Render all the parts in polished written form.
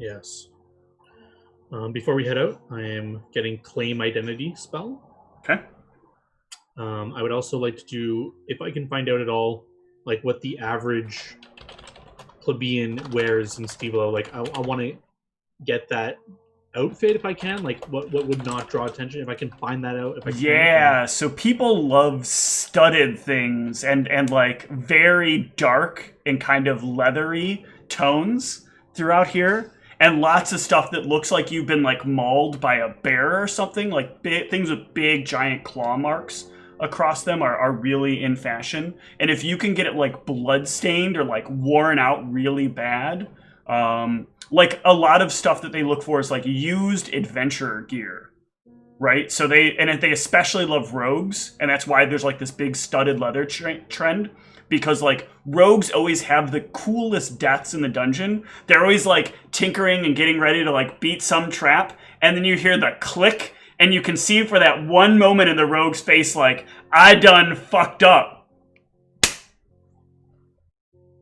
Yes. Before we head out, I am getting Claim Identity spell. Okay. I would also like to do, if I can find out at all, like what the average plebeian wears in Stevelo. Like, I want to get that outfit if I can. Like, what would not draw attention if I can find that out. If I Yeah, so people love studded things and like very dark and kind of leathery tones throughout here. And lots of stuff that looks like you've been like mauled by a bear or something. Like things with big giant claw marks across them are really in fashion. And if you can get it like blood stained or like worn out really bad, like a lot of stuff that they look for is like used adventurer gear, right? So they especially love rogues, and that's why there's like this big studded leather trend, because like rogues always have the coolest deaths in the dungeon. They're always like tinkering and getting ready to like beat some trap, and then you hear the click, and you can see for that one moment in the rogue's face like, I done fucked up.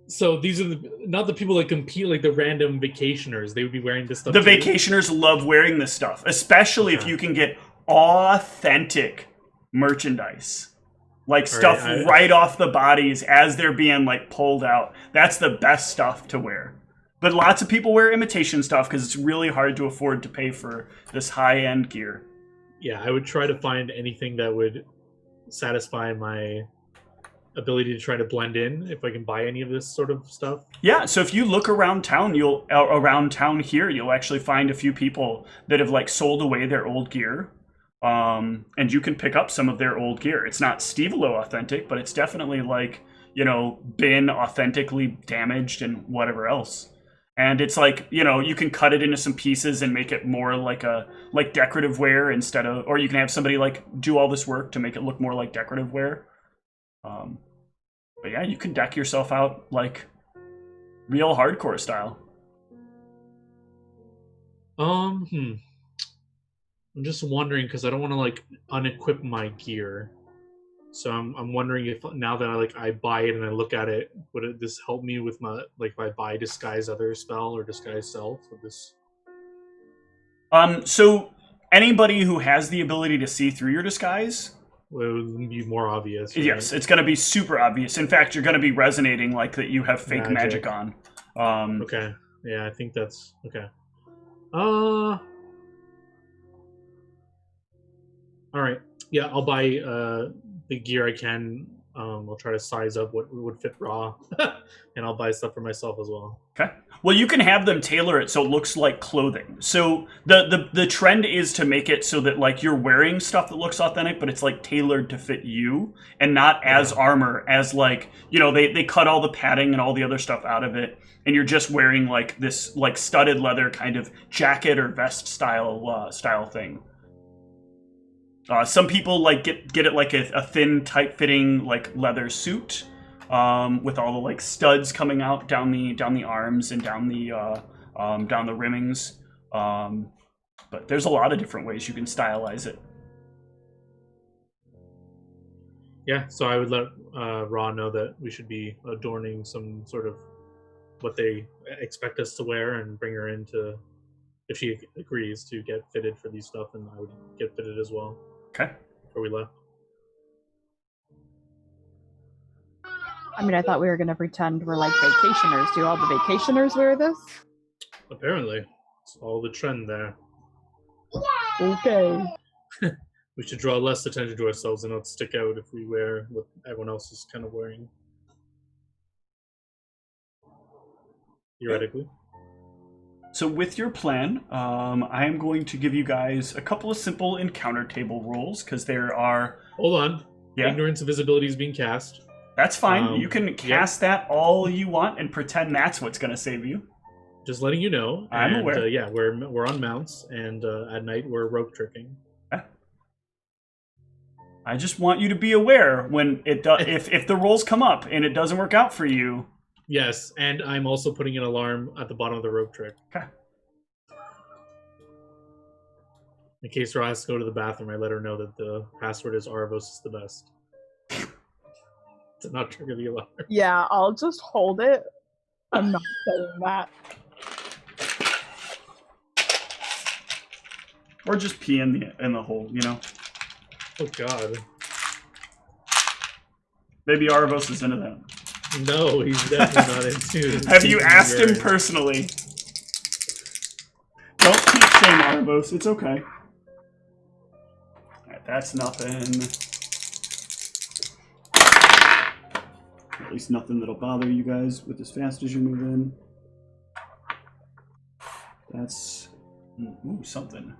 So these are not the people that compete, like the random vacationers. They would be wearing this stuff. The vacationers love wearing this stuff, especially if you can get authentic merchandise. Like stuff right off the bodies as they're being like pulled out. That's the best stuff to wear. But lots of people wear imitation stuff because it's really hard to afford to pay for this high-end gear. Yeah, I would try to find anything that would satisfy my ability to try to blend in if I can buy any of this sort of stuff. Yeah, so if you look around town, you'll actually find a few people that have like sold away their old gear. And you can pick up some of their old gear. It's not Stevelo authentic, but it's definitely like, been authentically damaged and whatever else. And it's like, you can cut it into some pieces and make it more like decorative wear instead of, or you can have somebody like do all this work to make it look more like decorative wear. But yeah, you can deck yourself out like real hardcore style. I'm just wondering because I don't want to like unequip my gear. So I'm wondering if now that I buy it and I look at it, would this help me with my if I buy Disguise Other spell or Disguise Self? Would this? So anybody who has the ability to see through your disguise, it would be more obvious. Right? Yes, it's going to be super obvious. In fact, you're going to be resonating like that you have fake magic on. Okay. Yeah, I think that's okay. All right. Yeah, I'll buy the gear I can. I'll try to size up what would fit Raw, and I'll buy stuff for myself as well. Okay. Well, you can have them tailor it so it looks like clothing. So the trend is to make it so that like you're wearing stuff that looks authentic, but it's like tailored to fit you and not as armor, as like, they cut all the padding and all the other stuff out of it, and you're just wearing like this like studded leather kind of jacket or vest style thing. Some people like get it like a thin, tight-fitting like leather suit with all the like studs coming out down the arms and down the rimmings. But there's a lot of different ways you can stylize it. Yeah, so I would let Raw know that we should be adorning some sort of what they expect us to wear and bring her in to, if she agrees to get fitted for these stuff, and I would get fitted as well. Okay. Before we left. I mean, I thought we were going to pretend we're like vacationers. Do all the vacationers wear this? Apparently. It's all the trend there. Okay. We should draw less attention to ourselves and not stick out if we wear what everyone else is kind of wearing. Theoretically. So with your plan, I am going to give you guys a couple of simple encounter table rules because there are... Hold on. Yeah. Ignorance of Visibility is being cast. That's fine. You can cast that all you want and pretend that's what's going to save you. Just letting you know. I'm aware. Yeah, we're on mounts, and at night we're rope tricking. I just want you to be aware when if the rolls come up and it doesn't work out for you. Yes, and I'm also putting an alarm at the bottom of the rope trick. Okay. In case Ra has to go to the bathroom, I let her know that the password is Arvos is the best. To not trigger the alarm. Yeah, I'll just hold it. I'm not saying that. Or just pee in the hole, you know? Oh God. Maybe Arvos is into that. No, he's definitely not into. Have you asked him personally? Don't keep shame Arvos. It's okay. Alright, that's nothing. At least nothing that'll bother you guys with as fast as you move in. That's... Ooh, something.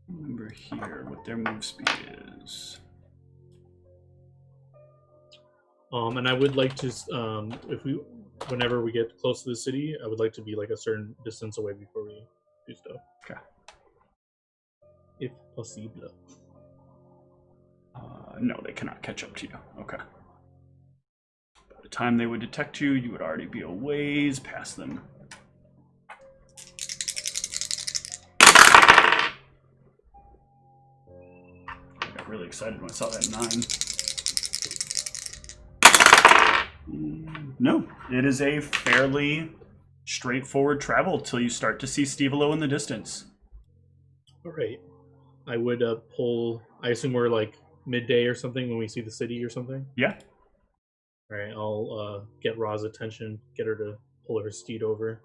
Remember here what their move speed is. And I would like to, whenever we get close to the city, I would like to be like a certain distance away before we do stuff. Okay. If possible. No, they cannot catch up to you. Okay. By the time they would detect you, you would already be a ways past them. I got really excited when I saw that 9. No, it is a fairly straightforward travel till you start to see Stevelo in the distance. All right. I would pull. I assume we're like midday or something when we see the city or something. Yeah. All right. I'll get Ra's attention, get her to pull her steed over,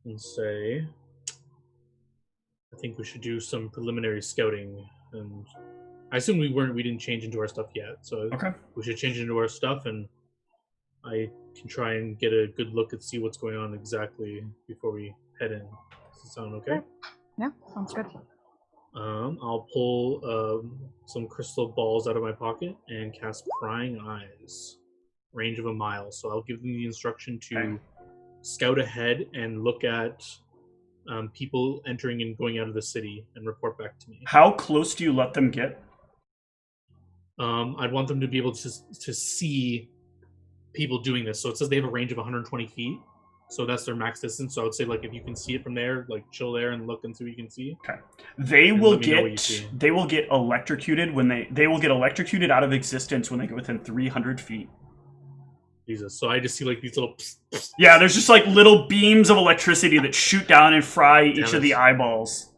and say, "I think we should do some preliminary scouting." And I assume we didn't change into our stuff yet, so Okay. we should change into our stuff, and I can try and get a good look and see what's going on exactly before we head in. Does it sound okay? Yeah, sounds good. I'll pull some crystal balls out of my pocket and cast Prying Eyes. Range of a mile. So I'll give them the instruction to scout ahead and look at people entering and going out of the city and report back to me. How close do you let them get? I'd want them to be able to see people doing this. So it says they have a range of 120 feet. So that's their max distance. So I would say, like, if you can see it from there, like, chill there and look and see what you can see. Okay. They will get electrocuted when they will get electrocuted out of existence when they get within 300 feet. Jesus. So I just see, like, these little... Yeah, there's just, like, little beams of electricity that shoot down and fry each of the eyeballs.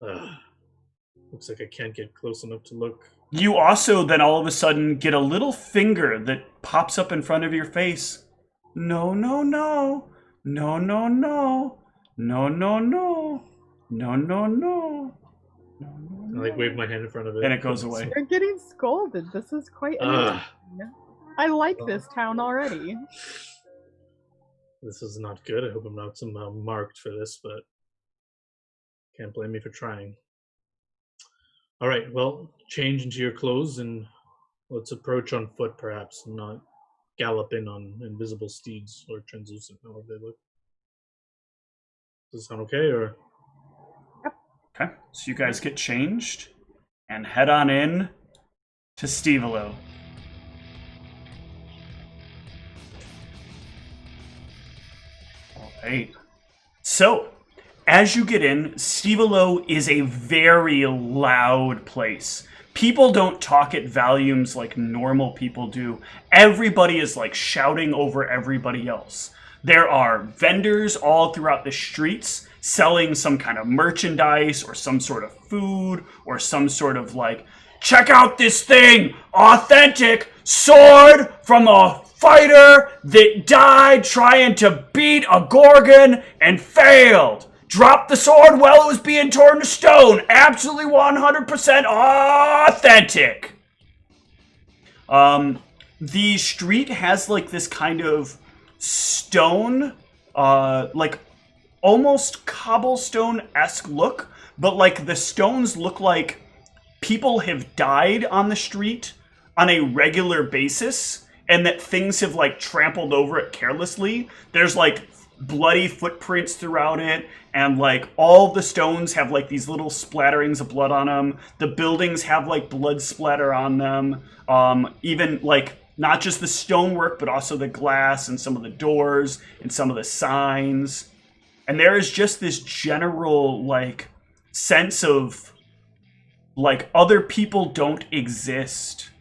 Looks like I can't get close enough to look. You also then all of a sudden get a little finger that pops up in front of your face. No, no, no. No, no, no. No, no, no. No, no, no. I, like, wave my hand in front of it. And it goes away. You're getting scolded. This is quite entertaining. I like this town already. This is not good. I hope I'm not somehow marked for this, but can't blame me for trying. All right, well, change into your clothes and let's approach on foot, perhaps, and not gallop in on invisible steeds or translucent, however they look. Does this sound okay, or? Yep. Okay, so you guys get changed and head on in to Stevelo. All right. So, as you get in, Stevelo is a very loud place. People don't talk at volumes like normal people do. Everybody is like shouting over everybody else. There are vendors all throughout the streets selling some kind of merchandise or some sort of food or some sort of like, check out this thing, authentic sword from a fighter that died trying to beat a Gorgon and failed. Dropped the sword while it was being torn to stone. Absolutely 100% authentic. The street has like this kind of stone, like almost cobblestone-esque look, but like the stones look like people have died on the street on a regular basis and that things have like trampled over it carelessly. There's like bloody footprints throughout it, and like all the stones have like these little splatterings of blood on them. The buildings have like blood splatter on them. Even like not just the stonework, but also the glass and some of the doors and some of the signs. And there is just this general like sense of like other people don't exist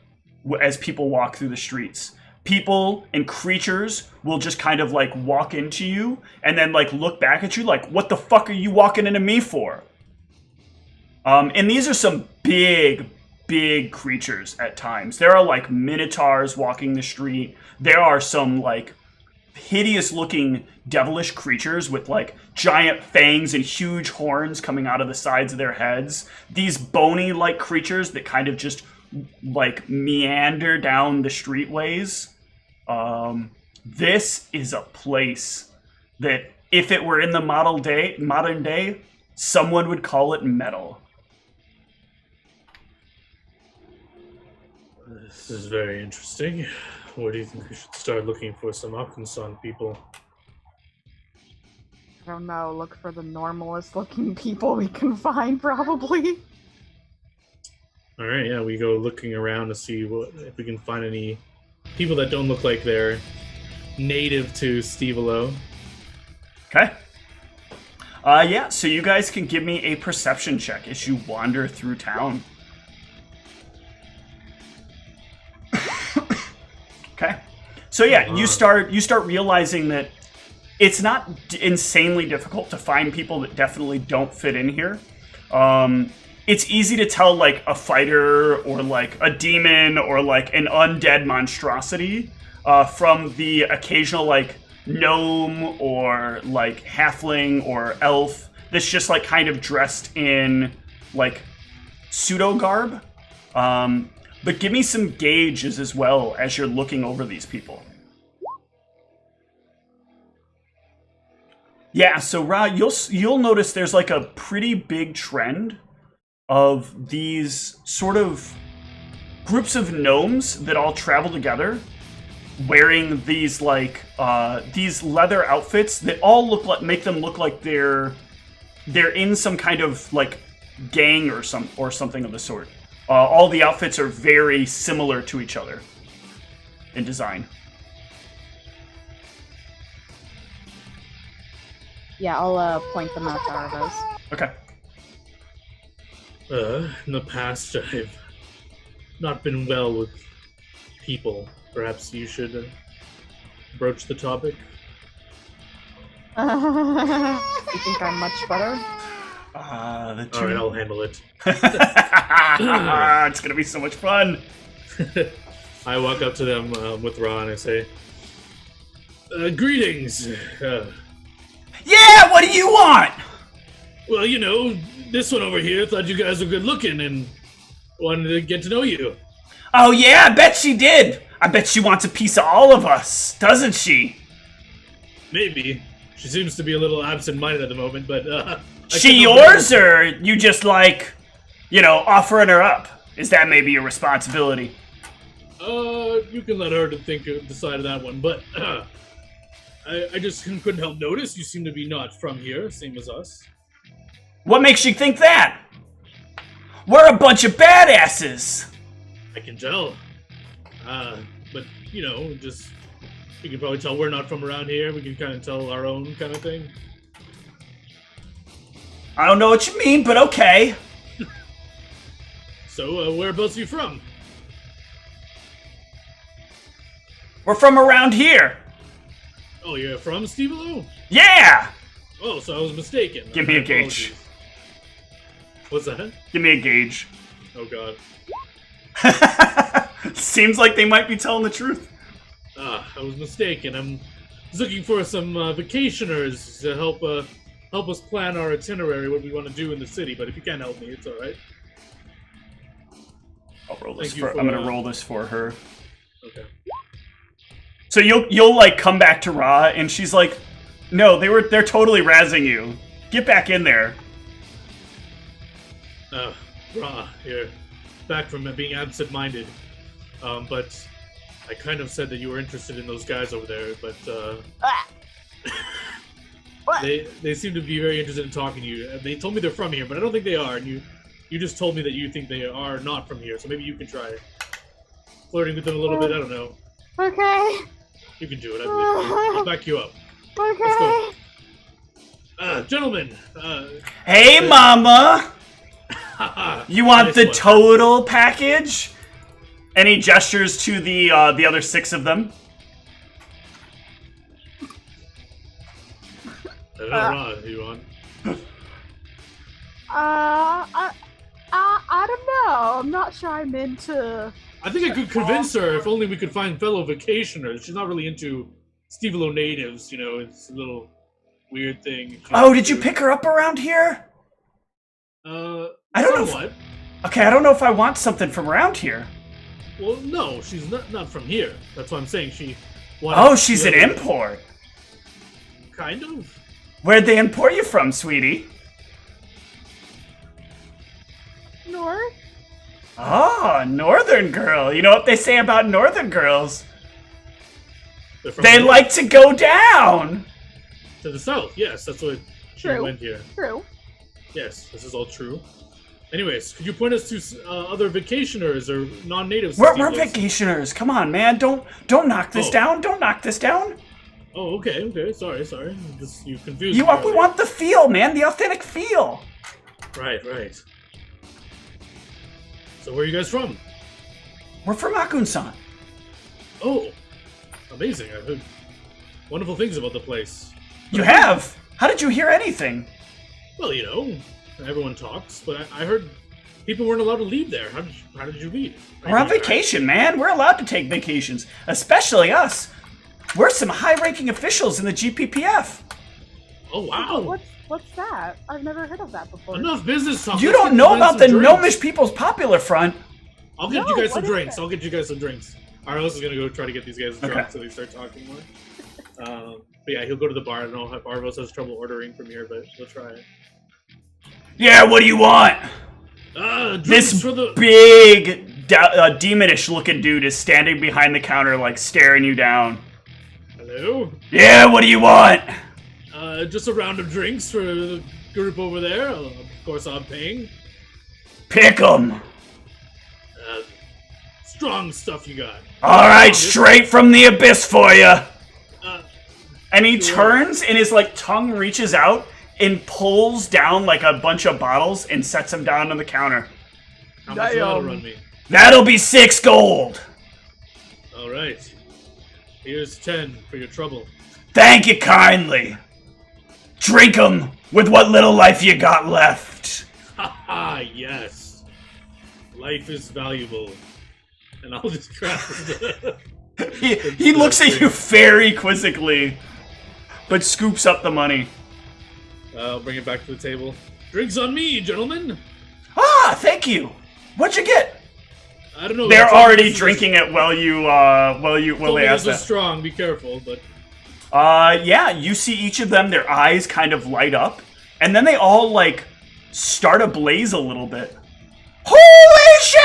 as people walk through the streets. people and creatures will just kind of like walk into you and then like look back at you like, what the fuck are you walking into me for? And these are some big creatures at times. There are like minotaurs walking the street. There are some like hideous looking devilish creatures with like giant fangs and huge horns coming out of the sides of their heads. These bony like creatures that kind of just like meander down the streetways. This is a place that if it were in the modern day, someone would call it metal. This is very interesting. Where do you think we should start looking for some Arkansas people? I don't know. Look for the normalest looking people we can find, probably. All right, yeah, we go looking around to see if we can find any people that don't look like they're native to Stevelo. Okay. Yeah, so you guys can give me a perception check as you wander through town. Okay. So yeah, you start realizing that it's not insanely difficult to find people that definitely don't fit in here. It's easy to tell like a fighter or like a demon or like an undead monstrosity from the occasional like gnome or like halfling or elf that's just like kind of dressed in like pseudo garb. But give me some gauges as well as you're looking over these people. Yeah, so Ra, you'll notice there's like a pretty big trend of these sort of groups of gnomes that all travel together, wearing these like these leather outfits that all make them look like they're in some kind of like gang or something of the sort. All the outfits are very similar to each other in design. Yeah, I'll point them out to Argos. Okay. In the past, I've not been well with people. Perhaps you should broach the topic. You think I'm much better? Alright, I'll handle it. It's gonna be so much fun. I walk up to them with Ra and I say, greetings. Yeah, what do you want? Well, you know, this one over here thought you guys were good looking and wanted to get to know you. Oh yeah, I bet she did. I bet she wants a piece of all of us, doesn't she? Maybe. She seems to be a little absent-minded at the moment, but she yours, or you just like, you know, offering her up? Is that maybe your responsibility? You can let her decide that one, but I just couldn't help notice you seem to be not from here, same as us. What makes you think that? We're a bunch of badasses. I can tell. But, you know, just, you can probably tell we're not from around here. We can kind of tell our own kind of thing. I don't know what you mean, but okay. So, whereabouts are you from? We're from around here. Oh, you're from Stevelo? Yeah! Oh, so I was mistaken. Give me a gauge. What's that? Give me a gauge. Oh, God. Seems like they might be telling the truth. I was mistaken. I'm looking for some vacationers to help us plan our itinerary, what we want to do in the city. But if you can't help me, it's all right. I'll roll this for. I'm gonna roll this for her. Okay. So you'll like come back to Ra, and she's like, "No, they're totally razzing you. Get back in there." Ra, you're back from being absent-minded. But I kind of said that you were interested in those guys over there, but they seem to be very interested in talking to you. They told me they're from here, but I don't think they are. And you just told me that you think they are not from here, so maybe you can try flirting with them a little bit. I don't know. Okay. You can do it. I believe you. I'll back you up. Okay. Let's go. Gentlemen. Hey, Mama. You want the total package? And he gestures to the other 6 of them. What do you want? I don't know. I'm not sure I'm into. I think I could convince her if only we could find fellow vacationers. She's not really into Stevelo natives, you know. It's a little weird thing. Oh, did you pick her up around here? I don't know. Okay, I don't know if I want something from around here. Well, no, she's not from here. That's what I'm saying. She's an import. Kind of. Where'd they import you from, sweetie? North? Oh, northern girl. You know what they say about northern girls? They like to go down. To the south, yes. That's what she went here. True. Yes, this is all true. Anyways, could you point us to other vacationers or non-natives? We're vacationers. Come on, man. Don't knock this down. Don't knock this down. Oh, okay. Sorry. You confused me. We want the feel, man. The authentic feel. Right. So where are you guys from? We're from Akun-san. Oh, amazing. I've heard wonderful things about the place. You have? How did you hear anything? Well, you know, everyone talks, but I heard people weren't allowed to leave there. How did you leave? We're on vacation, man. We're allowed to take vacations, especially us. We're some high-ranking officials in the GPPF. Oh, wow. What's that? I've never heard of that before. Enough business talk. You don't know about the Gnomish People's Popular Front. I'll get you guys some drinks. Arlos is gonna go try to get these guys drunk so they start talking more. But yeah, he'll go to the bar. I don't know if Arlos has trouble ordering from here, but we'll try it. Yeah, what do you want? This big, demonish-looking dude is standing behind the counter, like, staring you down. Hello? Yeah, what do you want? Just a round of drinks for the group over there. Of course, I'm paying. Pick 'em. Strong stuff you got. All right, straight from the abyss for you. And he turns, and his tongue reaches out and pulls down a bunch of bottles and sets them down on the counter. How much will that run me? That'll be 6 gold. All right. Here's 10 for your trouble. Thank you kindly. Drink 'em with what little life you got left. Haha, yes. Life is valuable. And I'll just grab He looks at you very quizzically, but scoops up the money. I'll bring it back to the table. Drinks on me, gentlemen. Ah, thank you. What'd you get? I don't know. They're already drinking it while they ask that. Strong. Be careful, but. Yeah. You see each of them. Their eyes kind of light up, and then they all start ablaze a little bit. Holy shit!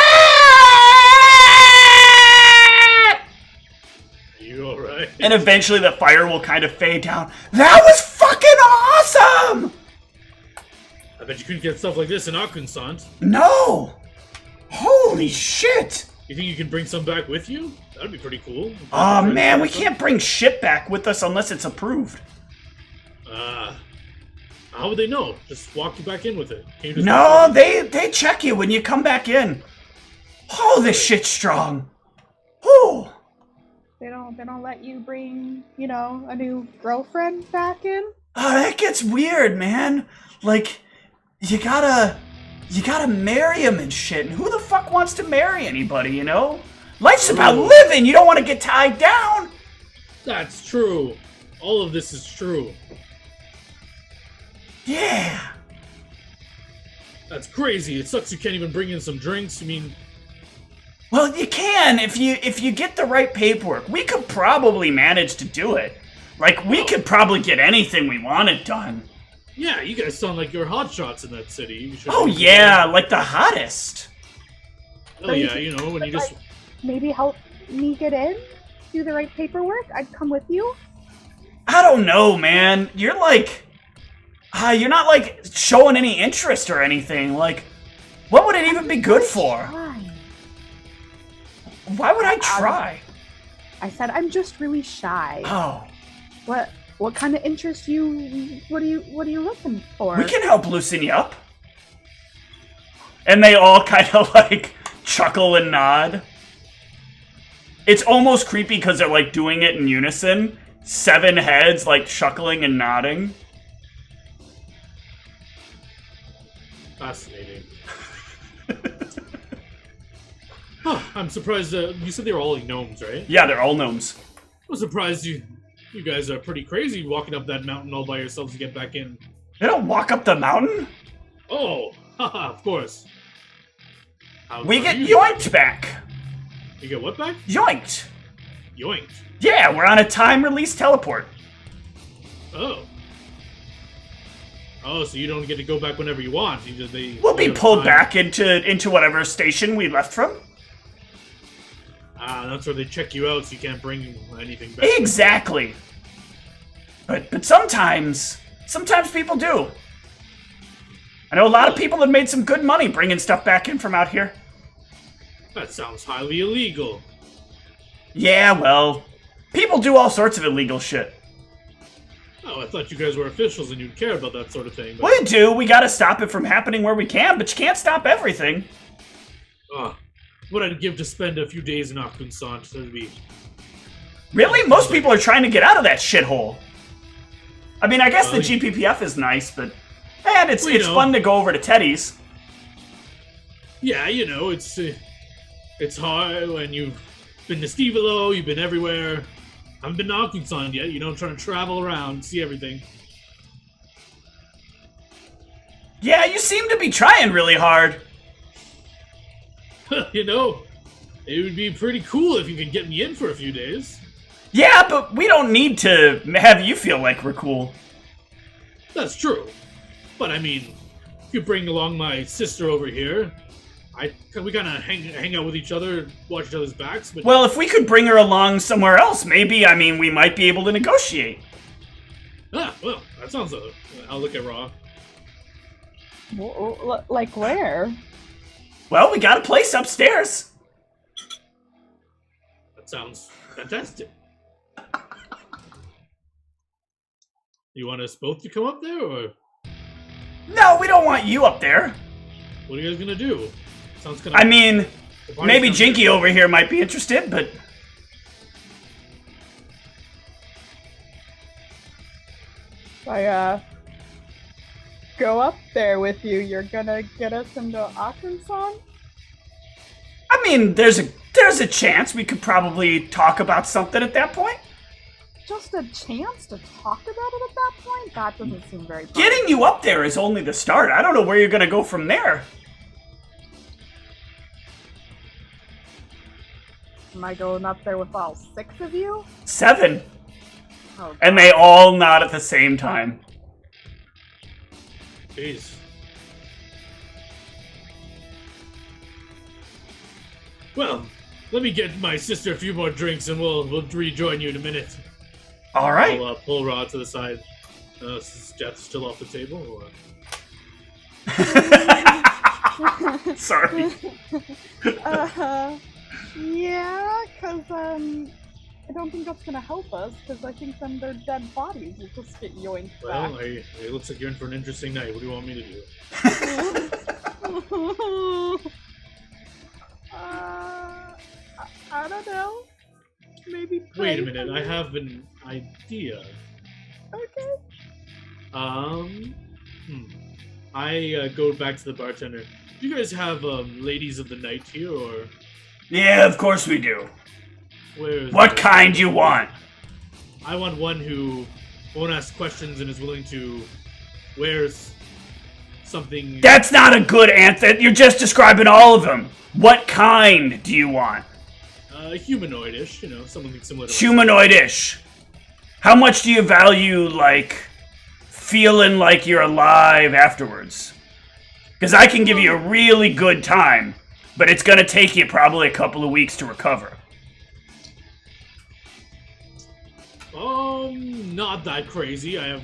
You all right? And eventually the fire will kind of fade down. That was fucking awesome! I bet you couldn't get stuff like this in Akun-san. No! Holy shit! You think you can bring some back with you? That'd be pretty cool. Oh man, we can't bring shit back with us unless it's approved. How would they know? Just walk you back in with it. No, they check you when you come back in. Oh, this shit's strong. Oh. They don't let you bring, a new girlfriend back in? Oh, that gets weird, man. You gotta marry him and shit. And who the fuck wants to marry anybody, Life's about living. You don't want to get tied down. That's true. All of this is true. Yeah. That's crazy. It sucks you can't even bring in some drinks. Well, you can if you get the right paperwork. We could probably manage to do it. We could probably get anything we wanted done. Yeah, you guys sound like you're hotshots in that city. Oh yeah, the hottest. Oh yeah, when you just maybe help me get in, do the right paperwork. I'd come with you. I don't know, man. You're you're not showing any interest or anything. What would it even be good for? Why would I try? I said I'm just really shy. Oh. What kind of interest what are you looking for? We can help loosen you up. And they all kind of chuckle and nod. It's almost creepy because they're like doing it in unison. 7 heads like chuckling and nodding. Fascinating. Huh, I'm surprised. You said they were all like gnomes, right? Yeah, they're all gnomes. I'm surprised you guys are pretty crazy walking up that mountain all by yourselves to get back in. They don't walk up the mountain. Oh, haha, of course. We get yoinked back. You get what back? Yoinked. Yoinked. Yeah, we're on a time release teleport. Oh. Oh, so you don't get to go back whenever you want. We'll be pulled back into whatever station we left from. Ah, that's where they check you out, so you can't bring anything back. Exactly. But sometimes people do. I know a lot of people have made some good money bringing stuff back in from out here. That sounds highly illegal. Yeah, well, people do all sorts of illegal shit. Oh, I thought you guys were officials and you'd care about that sort of thing. But... We do. We gotta stop it from happening where we can, but you can't stop everything. What I'd give to spend a few days in Akunsan to be... Really? Most people are trying to get out of that shithole. I mean, I guess the GPPF is nice, but... And it's fun to go over to Teddy's. Yeah, you know, it's hard when you've been to Stevelo, you've been everywhere. I haven't been to Akunsan yet, you know, trying to travel around, see everything. Yeah, you seem to be trying really hard. You know, it would be pretty cool if you could get me in for a few days. Yeah, but we don't need to have you feel like we're cool. That's true. But I mean, if you bring along my sister over here, we kind of hang out with each other, watch each other's backs. But... Well, if we could bring her along somewhere else, maybe, I mean, we might be able to negotiate. Ah, well, that sounds... I'll look at Raw. Like where? Well, we got a place upstairs. That sounds fantastic. You want us both to come up there, or...? No, we don't want you up there. What are you guys gonna do? Sounds kind of... I mean, maybe Jinky over here might be interested, but... If I, go up there with you, you're gonna get us into Akunsan? I mean, there's a chance we could probably talk about something at that point. Just a chance to talk about it at that point? That doesn't seem very fun. Getting you up there is only the start. I don't know where you're gonna go from there. Am I going up there with all 6 of you? 7. Oh, and they all nod at the same time. Jeez. Well, let me get my sister a few more drinks and we'll rejoin you in a minute. All right. I'll pull Rod to the side. Is Jeff still off the table? Or... Sorry. Yeah, because, I don't think that's gonna help us, because I think then their dead bodies will just get yoinked well, back. it looks like you're in for an interesting night. What do you want me to do? I don't know. Maybe Wait a minute, I have an idea. Okay. I go back to the bartender. Do you guys have ladies of the night here, or? Yeah, of course we do. Where's what kind you want? I want one who won't ask questions and is willing to wear something. That's not a good answer. You're just describing all of them. What kind do you want? Humanoid-ish, you know, something similar to... Humanoid-ish. How much do you value, like, feeling like you're alive afterwards? Because I can give you a really good time, but it's going to take you probably a couple of weeks to recover. Not that crazy. I have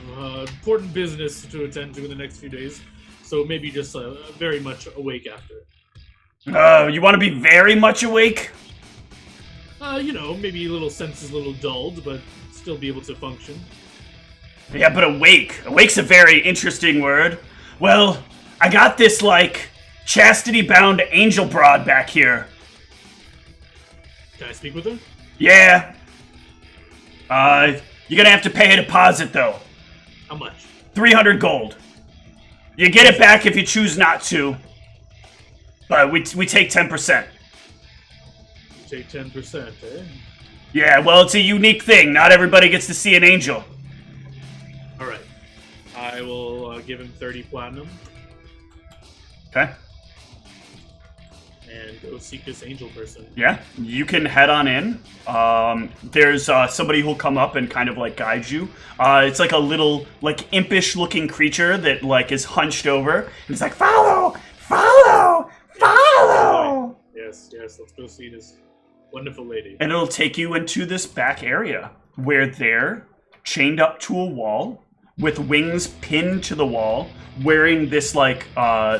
important business to attend to in the next few days, so maybe just very much awake after. You want to be very much awake? You know, maybe a little senses a little dulled, but still be able to function. Yeah, but awake. Awake's a very interesting word. Well, I got this, like, chastity-bound angel broad back here. Can I speak with her? Yeah. You're gonna have to pay a deposit, though. How much? 300 gold. You get it back if you choose not to. But we take 10%. You take 10%, eh? Yeah, well, it's a unique thing. Not everybody gets to see an angel. All right. I will give him 30 platinum Okay. and go seek this angel person. Yeah, you can head on in. There's somebody who'll come up and kind of like guide you. It's like a little like impish looking creature that like is hunched over. And it's like, follow, follow, follow. Yes, let's go see this wonderful lady. And it'll take you into this back area where they're chained up to a wall with wings pinned to the wall, wearing this like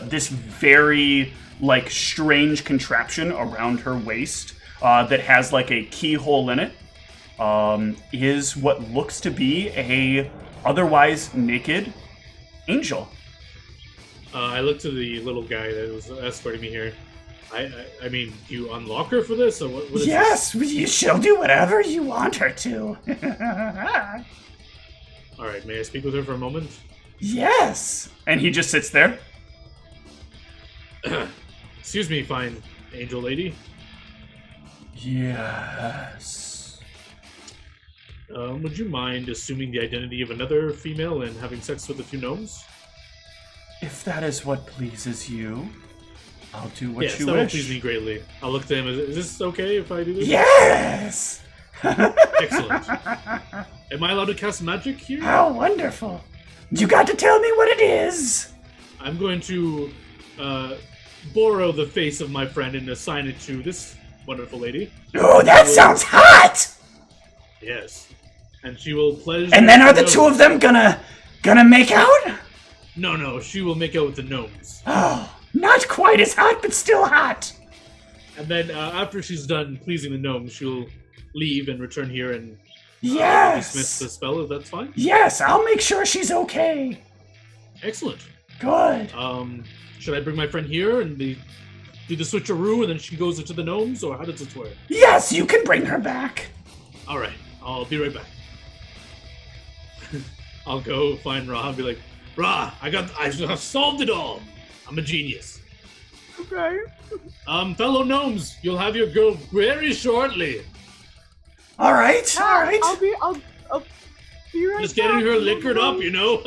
this very like strange contraption around her waist that has like a keyhole in it. Is what looks to be a otherwise naked angel. I look to the little guy that was escorting me here. I mean, do you unlock her for this, or what is Yes, she'll do whatever you want her to. this? All right, may I speak with her for a moment? Yes. And he just sits there. Excuse me, fine angel lady. Yes. Would you mind assuming the identity of another female and having sex with a few gnomes? If that is what pleases you, I'll do what Yes, you that will wish. please me greatly. I'll look to him. Is this okay if I do this? Yes! Excellent. Am I allowed to cast magic here? How wonderful. You got to tell me what it is. I'm going to borrow the face of my friend and assign it to this wonderful lady. Oh, that sounds hot! Yes. And she will pledge... And then are the two of them gonna make out? No, she will make out with the gnomes. Oh, not quite as hot, but still hot. And then after she's done pleasing the gnomes, she'll leave and return here and Yes. dismiss the spell, if that's fine. Yes, I'll make sure she's okay. Excellent. Good. Should I bring my friend here and do the switcheroo and then she goes into the gnomes, or how does it work? Yes, you can bring her back. All right, I'll be right back. I'll go find Ra and be like, Ra, I've solved it all. I'm a genius. Okay. Fellow gnomes, you'll have your girl very shortly. All right. I'll be right Just getting back. her liquored up, you know.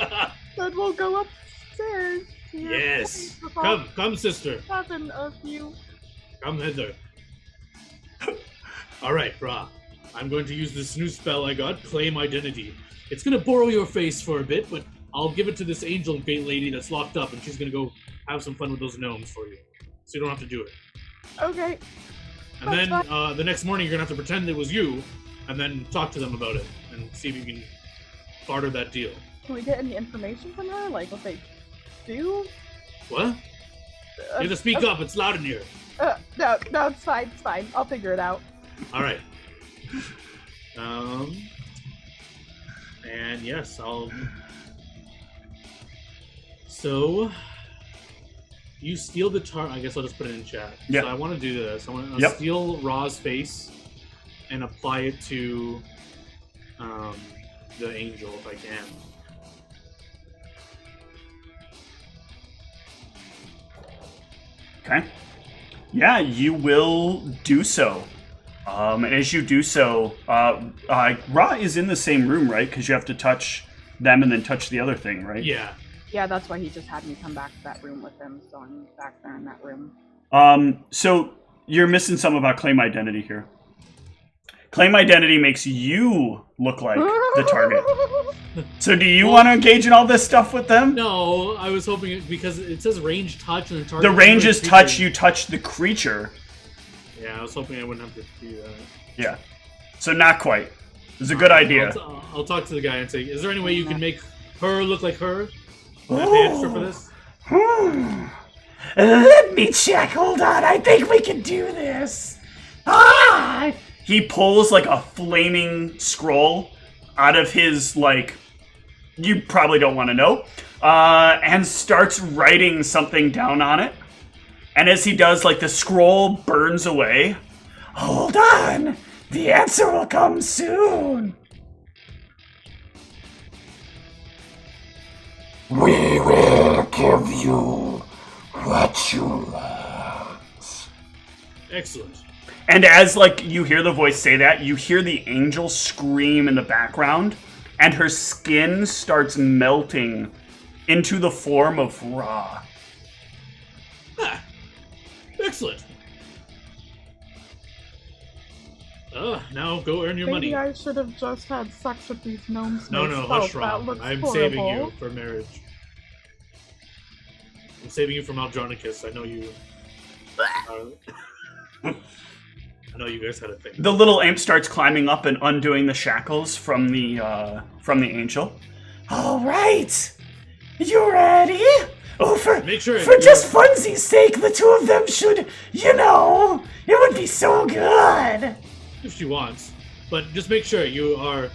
Then we'll go upstairs. to your Yes. place without Come, sister. having a few. Come hither. All right, Ra. I'm going to use this new spell I got, Claim Identity. It's going to borrow your face for a bit, but I'll give it to this angel bait lady that's locked up, and she's going to go have some fun with those gnomes for you. So you don't have to do it. Okay. And then the next morning, you're going to have to pretend it was you, and then talk to them about it, and see if you can barter that deal. Can we get any information from her? Like what they do? What? You have to speak up. It's loud in here. No, it's fine. It's fine. I'll figure it out. All right. And yes, I'll. So, you steal the I guess I'll just put it in chat. Yep. So I want to do this. I want to Yep. steal Ra's face and apply it to the angel if I can. Okay. Yeah, you will do so. And as you do so, Ra is in the same room, right? Because you have to touch them and then touch the other thing, right? Yeah. Yeah, that's why he just had me come back to that room with him, so I'm back there in that room. So you're missing some about claim identity here. Claim identity makes you look like the target. So do you want to engage in all this stuff with them? No, I was hoping because it says range touch and the target. The range is creature. touch, you touch the creature. Yeah, I was hoping I wouldn't have to do that. Yeah. So not quite. It's a good idea. I'll talk to the guy and say, is there any way you can make her look like her? Can I pay extra for this? Let me check. Hold on. I think we can do this. Ah! He pulls like a flaming scroll out of his, like, you probably don't want to know, and starts writing something down on it. And as he does, like, the scroll burns away. Hold on! The answer will come soon! We will give you what you want. Excellent. And as, like, you hear the voice say that, you hear the angel scream in the background, and her skin starts melting into the form of Ra. Ah, excellent. Now go earn your Maybe money. I should have just had sex with these gnomes No, myself. hush, That Rob. looks I'm horrible. saving you for marriage. I'm saving you from Aldronicus. I know you. I know you guys had a thing. The little imp starts climbing up and undoing the shackles from the angel. All right, you ready? Oh, for just funsies' sake, the two of them should, it would be so good. If she wants, but just make sure you are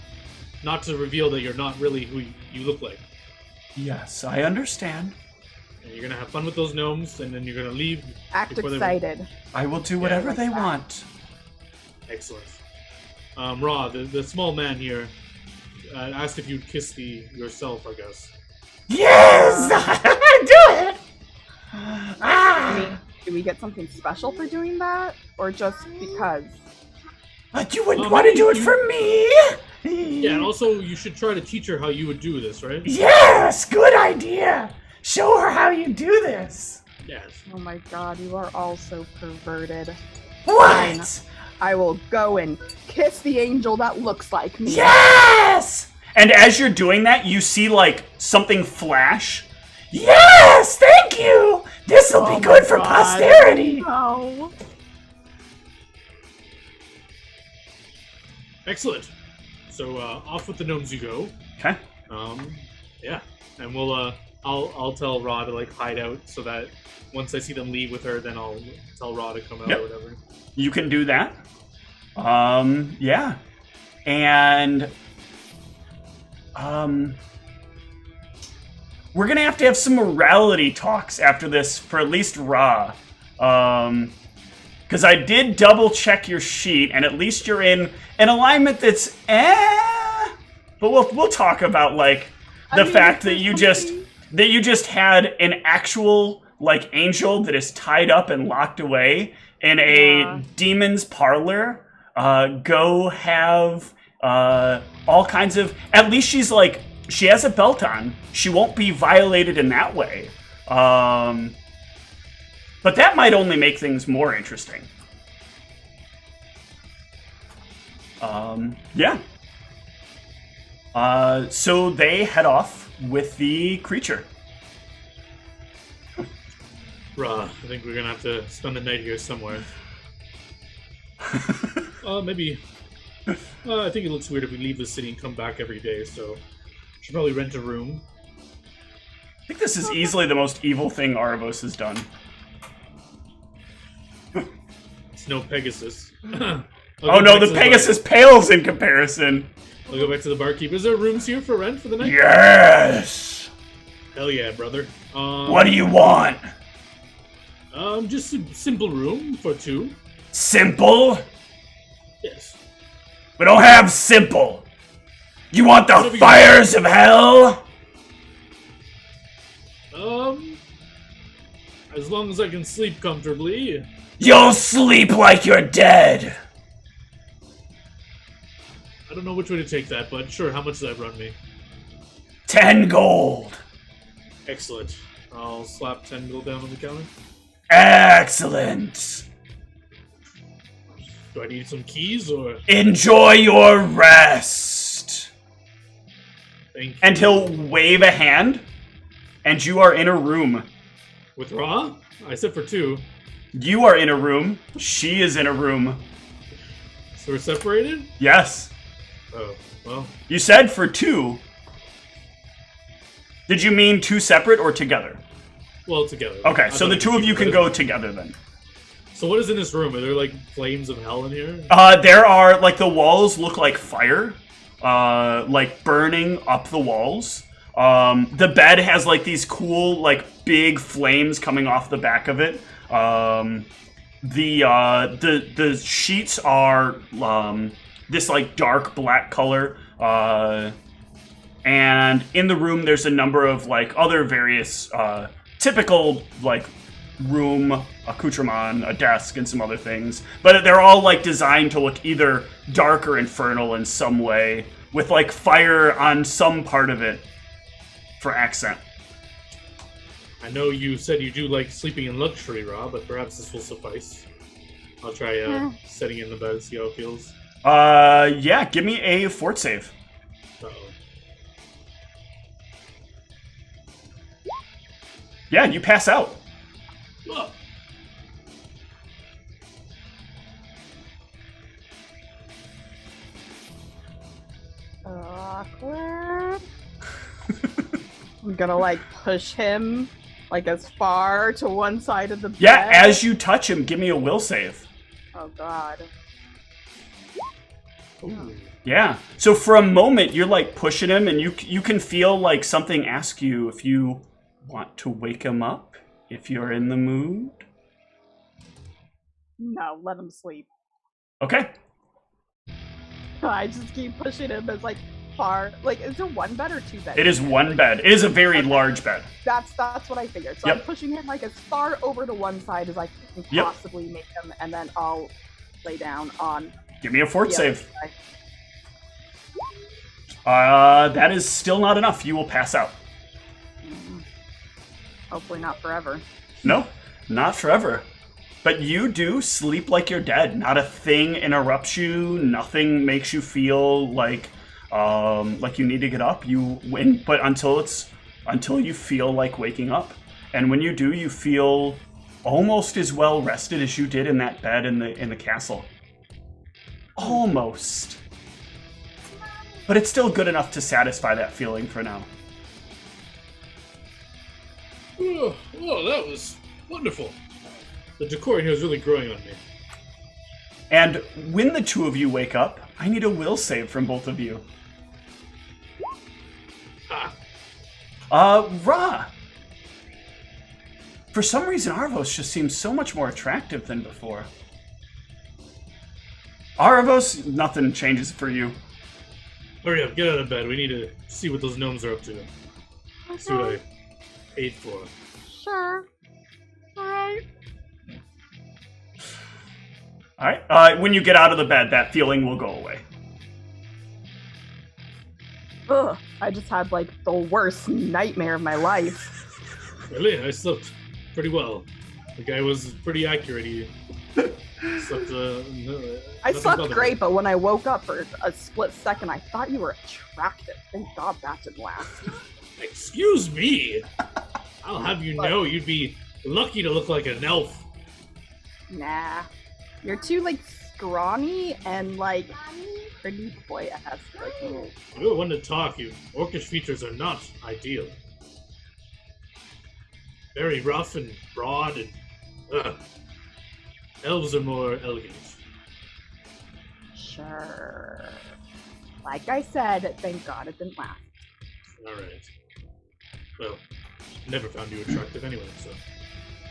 not to reveal that you're not really who you look like. Yes, I understand. And you're gonna have fun with those gnomes, and then you're gonna leave. Act excited. I will do whatever they want. Excellent. Ra, the small man here, asked if you'd kiss yourself, I guess. Yes! Do it! Do we get something special for doing that? Or just because? But you wouldn't want to do it for me? Yeah, and also you should try to teach her how you would do this, right? Yes! Good idea! Show her how you do this! Yes. Oh my god, you are all so perverted. What? Fine. I will go and kiss the angel that looks like me. Yes! And as you're doing that, you see, like, something flash. Yes! Thank you! This'll be good for posterity! No. Excellent. So off with the gnomes you go. Okay. Yeah, and we'll I'll tell Ra to like hide out so that once I see them leave with her, then I'll tell Ra to come out or whatever. You can do that. Yeah. And we're gonna have to have some morality talks after this for at least Ra. Because I did double check your sheet, and at least you're in an alignment that's But we'll talk about like the fact that you just had an actual like angel that is tied up and locked away in a demon's parlor. Go have all kinds of. At least she has a belt on. She won't be violated in that way. But that might only make things more interesting. Yeah. So they head off with the creature. Ra, I think we're gonna have to spend the night here somewhere. Maybe. I think it looks weird if we leave the city and come back every day, so should probably rent a room. I think this is easily the most evil thing Arvos has done. It's no Pegasus. Oh no, the Pegasus pales in comparison. I'll go back to the barkeep. Is there rooms here for rent for the night? Yes! Hell yeah, brother. What do you want? Just a simple room for two. Simple? Yes. We don't have simple. You want the fires of hell? As long as I can sleep comfortably. You'll sleep like you're dead. I don't know which way to take that, but sure, how much does that run me? 10 gold. Excellent. I'll slap 10 gold down on the counter. Excellent. Do I need some keys, or...? Enjoy your rest. Thank you. And he'll wave a hand, and you are in a room. With Ra? I said for two. You are in a room. She is in a room. So we're separated? Yes. Oh, well. You said for two. Did you mean two separate or together? Well, together. Okay, so the two of you can go together then. So what is in this room? Are there, like, flames of hell in here? There are, like, the walls look like fire. Like, burning up the walls. The bed has, like, these cool, like, big flames coming off the back of it. The sheets are this like dark black color, and in the room there's a number of like other various typical like room accoutrement, a desk, and some other things, but they're all like designed to look either dark or infernal in some way, with like fire on some part of it for accent. I know you said you do like sleeping in luxury, Rob, but perhaps this will suffice. I'll try setting in the bed, see how it feels. Yeah, give me a fort save. Uh-oh. Yeah, you pass out. Oh. Awkward. I'm gonna like push him like as far to one side of the bed. Yeah, as you touch him, give me a will save. Oh god. Ooh. Yeah. So for a moment, you're like pushing him, and you can feel like something ask you if you want to wake him up, if you're in the mood. No, let him sleep. Okay. I just keep pushing him as like far. Like, is there one bed or two beds? It is one bed. It is a very large bed. That's what I figured. So Yep. I'm pushing him like as far over to one side as I can Yep. possibly make him, and then I'll lay down on Give me a fort the other save. side. That is still not enough. You will pass out. Hopefully not forever. No, not forever. But you do sleep like you're dead. Not a thing interrupts you. Nothing makes you feel like you need to get up. You win, but until you feel like waking up. And when you do, you feel almost as well rested as you did in that bed in the castle. Almost. But it's still good enough to satisfy that feeling for now. Oh, that was wonderful. The decor here is really growing on me. And when the two of you wake up, I need a will save from both of you. Ra! For some reason, Arvos just seems so much more attractive than before. Arvos, nothing changes for you. Hurry up, get out of bed. We need to see what those gnomes are up to. See what I paid for. Sure. Alright. Alright, when you get out of the bed, that feeling will go away. Ugh, I just had like the worst nightmare of my life. Really? I slept pretty well. The guy was pretty accurate. He slept, I nothing slept bothered great, me. but when I woke up for a split second, I thought you were attractive. Thank God that didn't last. Excuse me! I'll have you know you'd be lucky to look like an elf. Nah. You're too, like, scrawny and, like, pretty boy-esque. Like, ooh. You're one to talk. You orcish features are not ideal. Very rough and broad and... Elves are more elegant. Sure. Like I said, thank God it didn't last. Alright. Well, never found you attractive anyway, so...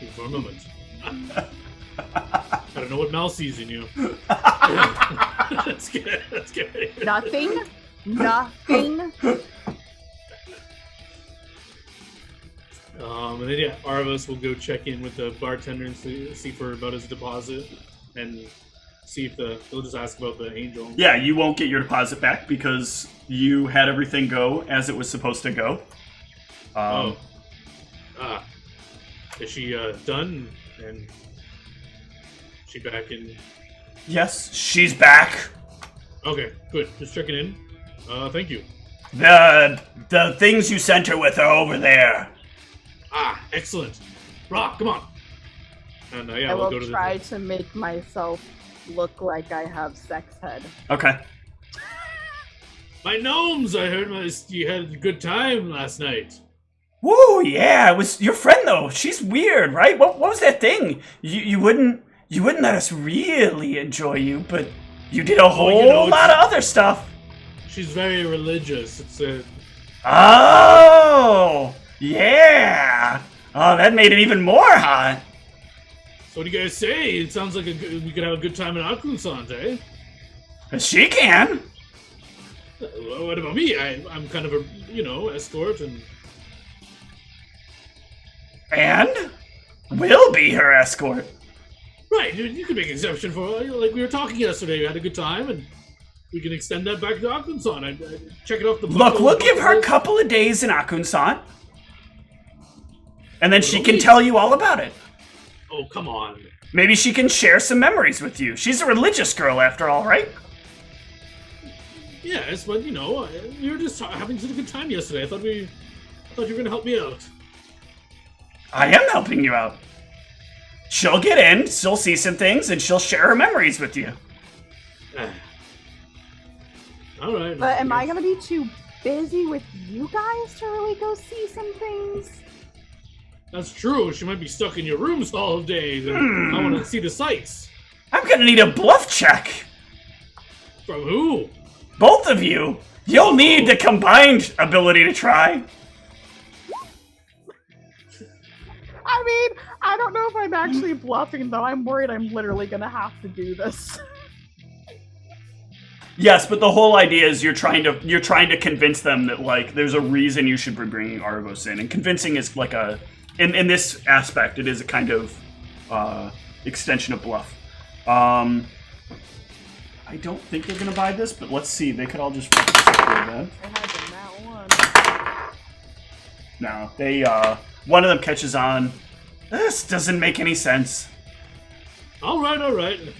Even for a moment. I don't know what Mal sees in you. Let's get ready. Nothing. And then yeah, Arvos will go check in with the bartender and see for about his deposit, and see if they'll just ask about the angel. Yeah, you won't get your deposit back because you had everything go as it was supposed to go. Is she done? And she back in? Yes, she's back. Okay, good. Just checking in. Thank you. The things you sent her with are over there. Excellent. Rock, come on. And yeah, I we'll will go to try to make myself look like I have sex head. Okay. My gnomes! I heard you had a good time last night. Woo, yeah, it was your friend though. She's weird, right? What was that thing? You wouldn't let us really enjoy you, but you did a whole lot of other stuff. She's very religious. Oh, yeah. Oh, that made it even more hot. So what do you guys say? It sounds like we could have a good time in Akun-san, eh? She can. Well, what about me? I'm kind of a, escort and... And we'll be her escort. Right, you can make an exception for, like we were talking yesterday, we had a good time, and we can extend that back to Akun-san. I check it off the... Look, we'll give her a couple of days in Akun-san. And then she can tell you all about it. Oh, come on. Maybe she can share some memories with you. She's a religious girl after all, right? Yes, but we were just having such a good time yesterday. I thought you were going to help me out. I am helping you out. She'll get in, she'll see some things, and she'll share her memories with you. All right. But am I going to be too busy with you guys to really go see some things? That's true. She might be stuck in your rooms all day. I want to see the sights. I'm gonna need a bluff check. From who? Both of you. You'll need the combined ability to try. I mean, I don't know if I'm actually bluffing, though. I'm worried I'm literally going to have to do this. Yes, but the whole idea is you're trying to convince them that like there's a reason you should be bringing Argos in, and convincing is like a in this aspect it is a kind of extension of bluff. I don't think they're gonna buy this, but let's see. They could all just fucking secure that. I had that one. No, they one of them catches on. This doesn't make any sense. All right.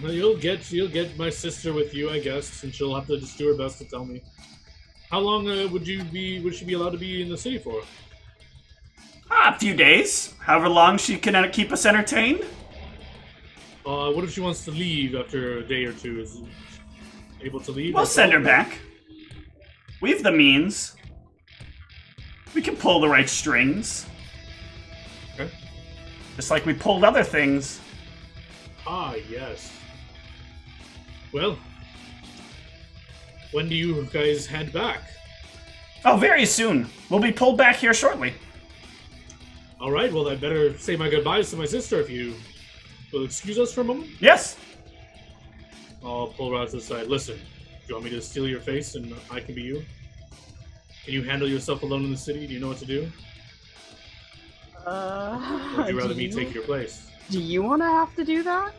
Well, you'll get my sister with you, I guess, and she'll have to just do her best to tell me. How long would she be allowed to be in the city for? A few days. However long she can keep us entertained. What if she wants to leave after a day or two? Is she able to leave? We'll send her back. We have the means. We can pull the right strings. Okay. Just like we pulled other things. Ah, yes. Well, when do you guys head back? Oh, very soon. We'll be pulled back here shortly. All right, well, I better say my goodbyes to my sister if you will excuse us for a moment. Yes. I'll pull her out to the side. Listen, do you want me to steal your face and I can be you? Can you handle yourself alone in the city? Do you know what to do? Or would you rather me take your place? Do you want to have to do that?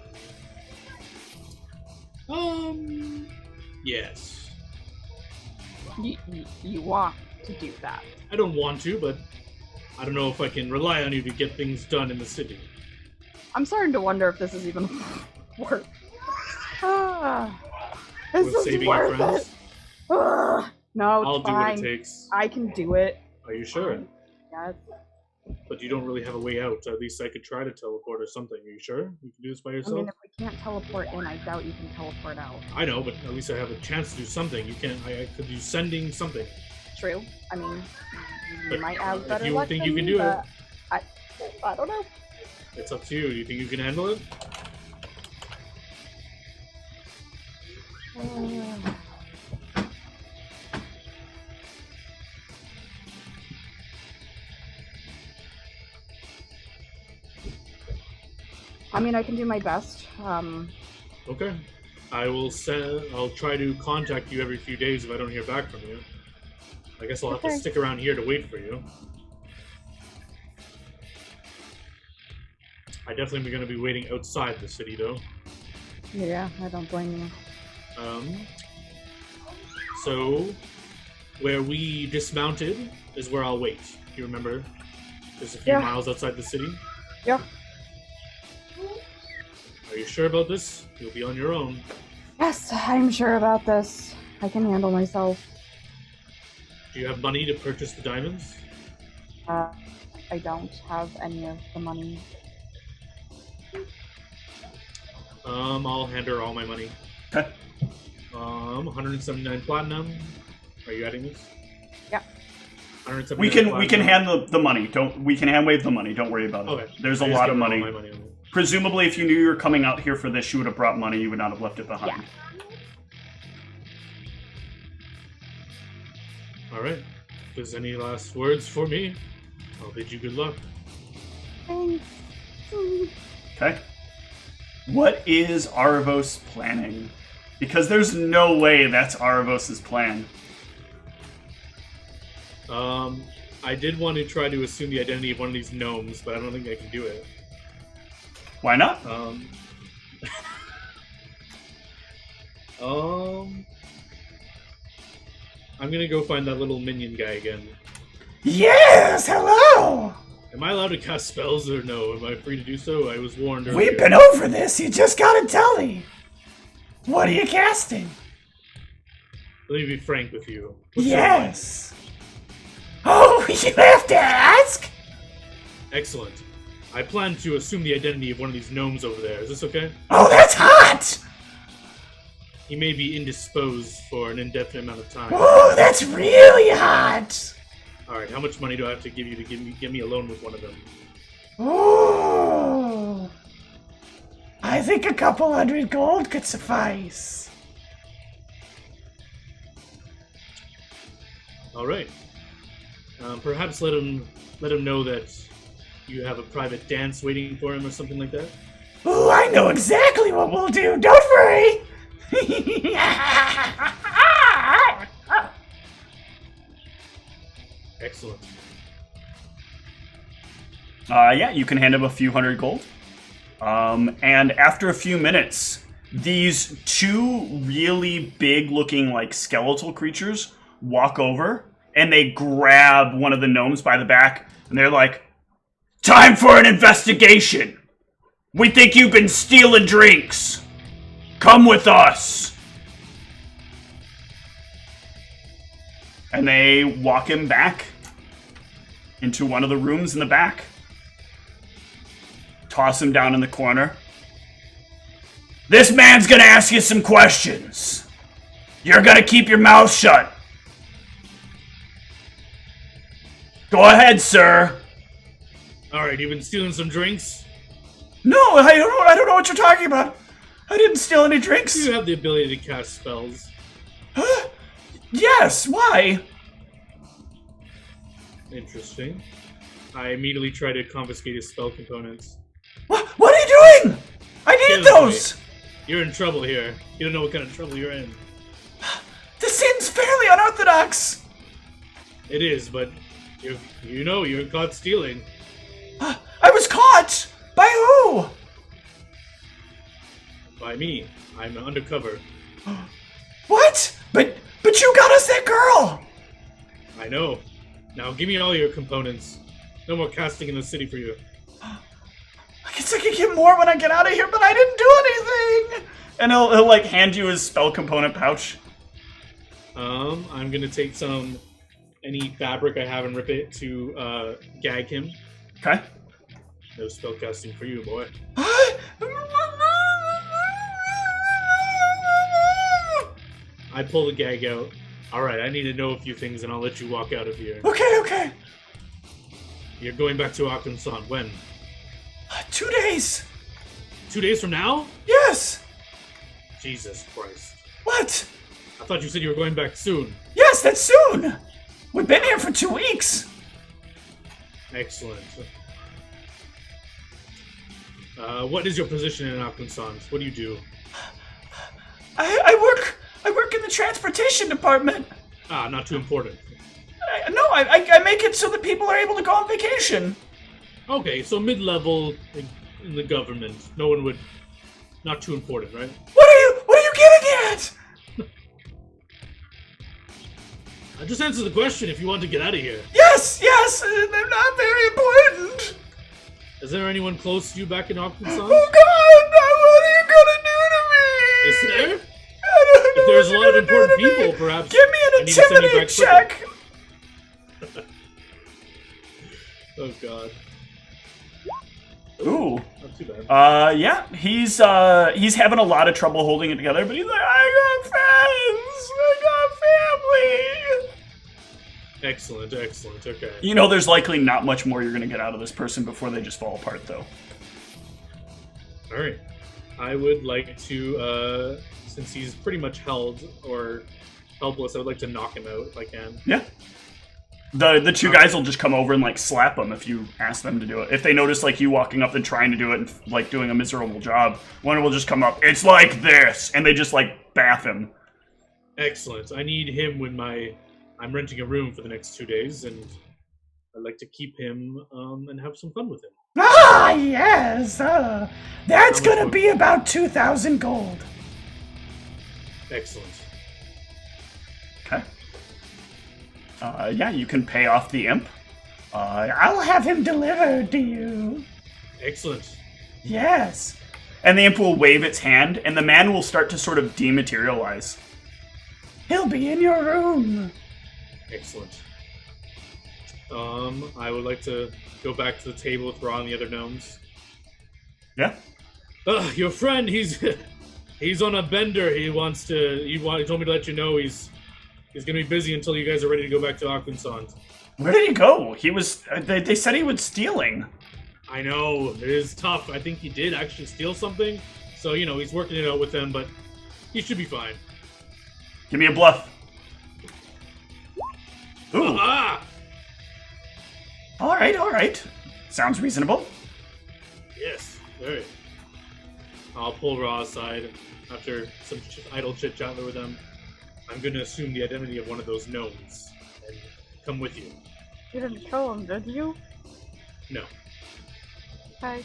Yes. You want to do that? I don't want to, but I don't know if I can rely on you to get things done in the city. I'm starting to wonder if this is even worth. This Worth is saving your worth friends? it. No, it's I'll do fine. what it takes. I can do it. Are you sure? Yes. But you don't really have a way out. At least I could try to teleport or something. Are you sure? You can do this by I yourself? mean, if we can't teleport in, I doubt you can teleport out. I know, but at least I have a chance to do something. You can't. I could do sending something. True. I mean, you But might have better if you luck think than you can me, do it, but I don't know. it's up to you. Do you think you can handle it? I mean, I can do my best. Okay. I'll try to contact you every few days if I don't hear back from you. I guess I'll have to stick around here to wait for you. I definitely am going to be waiting outside the city, though. Yeah, I don't blame you. So, where we dismounted is where I'll wait. You remember? Just a few miles outside the city? Yeah. Are you sure about this? You'll be on your own. Yes, I'm sure about this. I can handle myself. Do you have money to purchase the diamonds? I don't have any of the money. I'll hand her all my money. Okay. 179 platinum. Are you adding this? Yeah. 179 We can hand the money. We can hand wave the money. Don't worry about it. Okay. There's I a just lot gave of her all money. my money on it. Presumably, if you knew you were coming out here for this, you would have brought money. You would not have left it behind. Yeah. All right. If there's any last words for me, I'll bid you good luck. Thanks. Okay. What is Arvos planning? Because there's no way that's Arvos' plan. I did want to try to assume the identity of one of these gnomes, but I don't think I can do it. Why not? I'm gonna go find that little minion guy again. Yes, hello! Am I allowed to cast spells or no? Am I free to do so? I was warned earlier. We've been over this, you just gotta tell me. What are you casting? Let me be frank with you. What's Yes! Oh, you have to ask? Excellent. I plan to assume the identity of one of these gnomes over there. Is this okay? Oh, that's hot! He may be indisposed for an indefinite amount of time. Oh, that's really hot! Alright, how much money do I have to give you to give me a loan with one of them? Oh, I think a couple hundred gold could suffice. Alright. Perhaps let him know that you have a private dance waiting for him or something like that. Oh, I know exactly what we'll do. Don't worry. Excellent. Yeah, you can hand him a few hundred gold. And after a few minutes, these two really big-looking, like, skeletal creatures walk over, and they grab one of the gnomes by the back, and they're like, "Time for an investigation! We think you've been stealing drinks! Come with us!" And they walk him back into one of the rooms in the back. Toss him down in the corner. "This man's gonna ask you some questions. You're gonna keep your mouth shut. Go ahead, sir." Alright, you've been stealing some drinks? No, I don't know what you're talking about. I didn't steal any drinks. You have the ability to cast spells. Yes, why? Interesting. I immediately try to confiscate his spell components. What are you doing? I need Get those. away. You're in trouble here. You don't know what kind of trouble you're in. This seems fairly unorthodox. It is, but you're caught stealing. I was caught. By who? By me. I'm undercover. What? But you got us that girl. I know. Now give me all your components. No more casting in the city for you. I guess I can get more when I get out of here, but I didn't do anything. And he'll like hand you his spell component pouch. I'm gonna take any fabric I have and rip it to gag him. Okay. No spell casting for you, boy. I pull the gag out. Alright, I need to know a few things and I'll let you walk out of here. Okay. You're going back to Arkansas. When? 2 days. 2 days from now? Yes. Jesus Christ. What? I thought you said you were going back soon. Yes, that's soon. We've been here for 2 weeks. Excellent. What is your position in Arkansas? What do you do? I work in the transportation department. Ah, not too important. I make it so that people are able to go on vacation. Okay, so mid-level in the government. No one would... Not too important, right? What are you getting at? Just answer the question if you want to get out of here. Yes, they're not very important. Is there anyone close to you back in Arkansas? Oh God, what are you gonna do to me? Is there? If there's a lot of important people, perhaps. Give me an intimidate check. Oh God. Ooh. Not too bad. Yeah, he's having a lot of trouble holding it together, but he's like, I got friends, I got family. Excellent, okay. You know, there's likely not much more you're gonna get out of this person before they just fall apart, though. Alright. I would like to, since he's pretty much held or helpless, I would like to knock him out if I can. Yeah. The two guys will just come over and like slap him if you ask them to do it. If they notice like you walking up and trying to do it and like doing a miserable job, one will just come up. It's like this, and they just like bath him. Excellent. I need him when I'm renting a room for the next 2 days, and I'd like to keep him and have some fun with him. Ah, yes. That's gonna be about 2,000 gold. Excellent. Okay. Yeah, you can pay off the imp. I'll have him delivered to you. Excellent. Yes. And the imp will wave its hand, and the man will start to sort of dematerialize. He'll be in your room. Excellent. I would like to go back to the table with Ra and the other gnomes. Yeah. Your friend, he's on a bender. He told me to let you know he's gonna be busy until you guys are ready to go back to Akunsan. Where did he go? He was. They said he was stealing. I know, it is tough. I think he did actually steal something. So, he's working it out with them, but he should be fine. Give me a bluff. Ooh. Ah! All right. Sounds reasonable. Yes, very. I'll pull Ra aside after some idle chit-chat with them. I'm going to assume the identity of one of those gnomes and come with you. You didn't kill him, did you? No. Okay.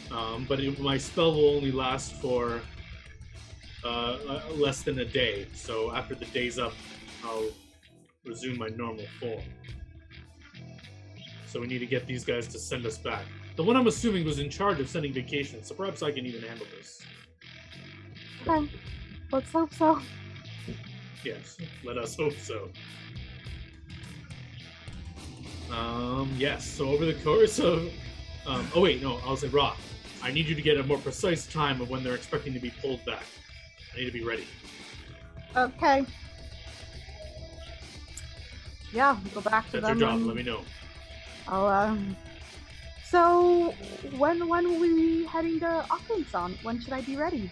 But my spell will only last for less than a day. So after the day's up, I'll resume my normal form. So we need to get these guys to send us back. The one I'm assuming was in charge of sending vacations, so perhaps I can even handle this. Okay. Let's hope so. Yes, let us hope so. Yes, so over the course of... oh wait, no, I'll say Ra. I need you to get a more precise time of when they're expecting to be pulled back. I need to be ready. Okay. Yeah, go back to That's them. your job, let me know. I'll, So, when will we be heading to Akunsan? When should I be ready?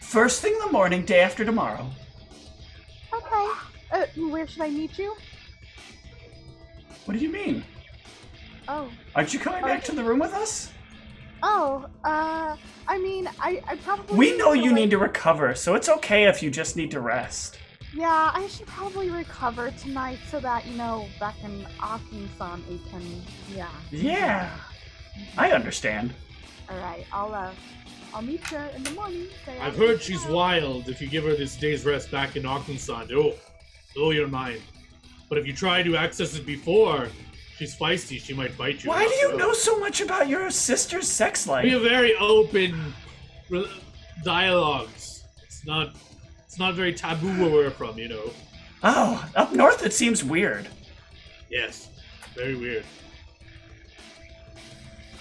First thing in the morning, day after tomorrow. Okay. Where should I meet you? What do you mean? Oh. Aren't you coming back to the room with us? Oh, I mean, I probably... We know you need to recover, so it's okay if you just need to rest. Yeah, I should probably recover tonight so that, back in Akunsan we can, Yeah, I understand. Alright, I'll meet you in the morning. I've heard she's wild. If you give her this day's rest back in Akunsan, it'll blow your mind. But if you try to access it before, she's feisty, she might bite you. Why do you know so much about your sister's sex life? We have very open dialogues. It's not very taboo where we're from, Oh, up north it seems weird. Yes, very weird.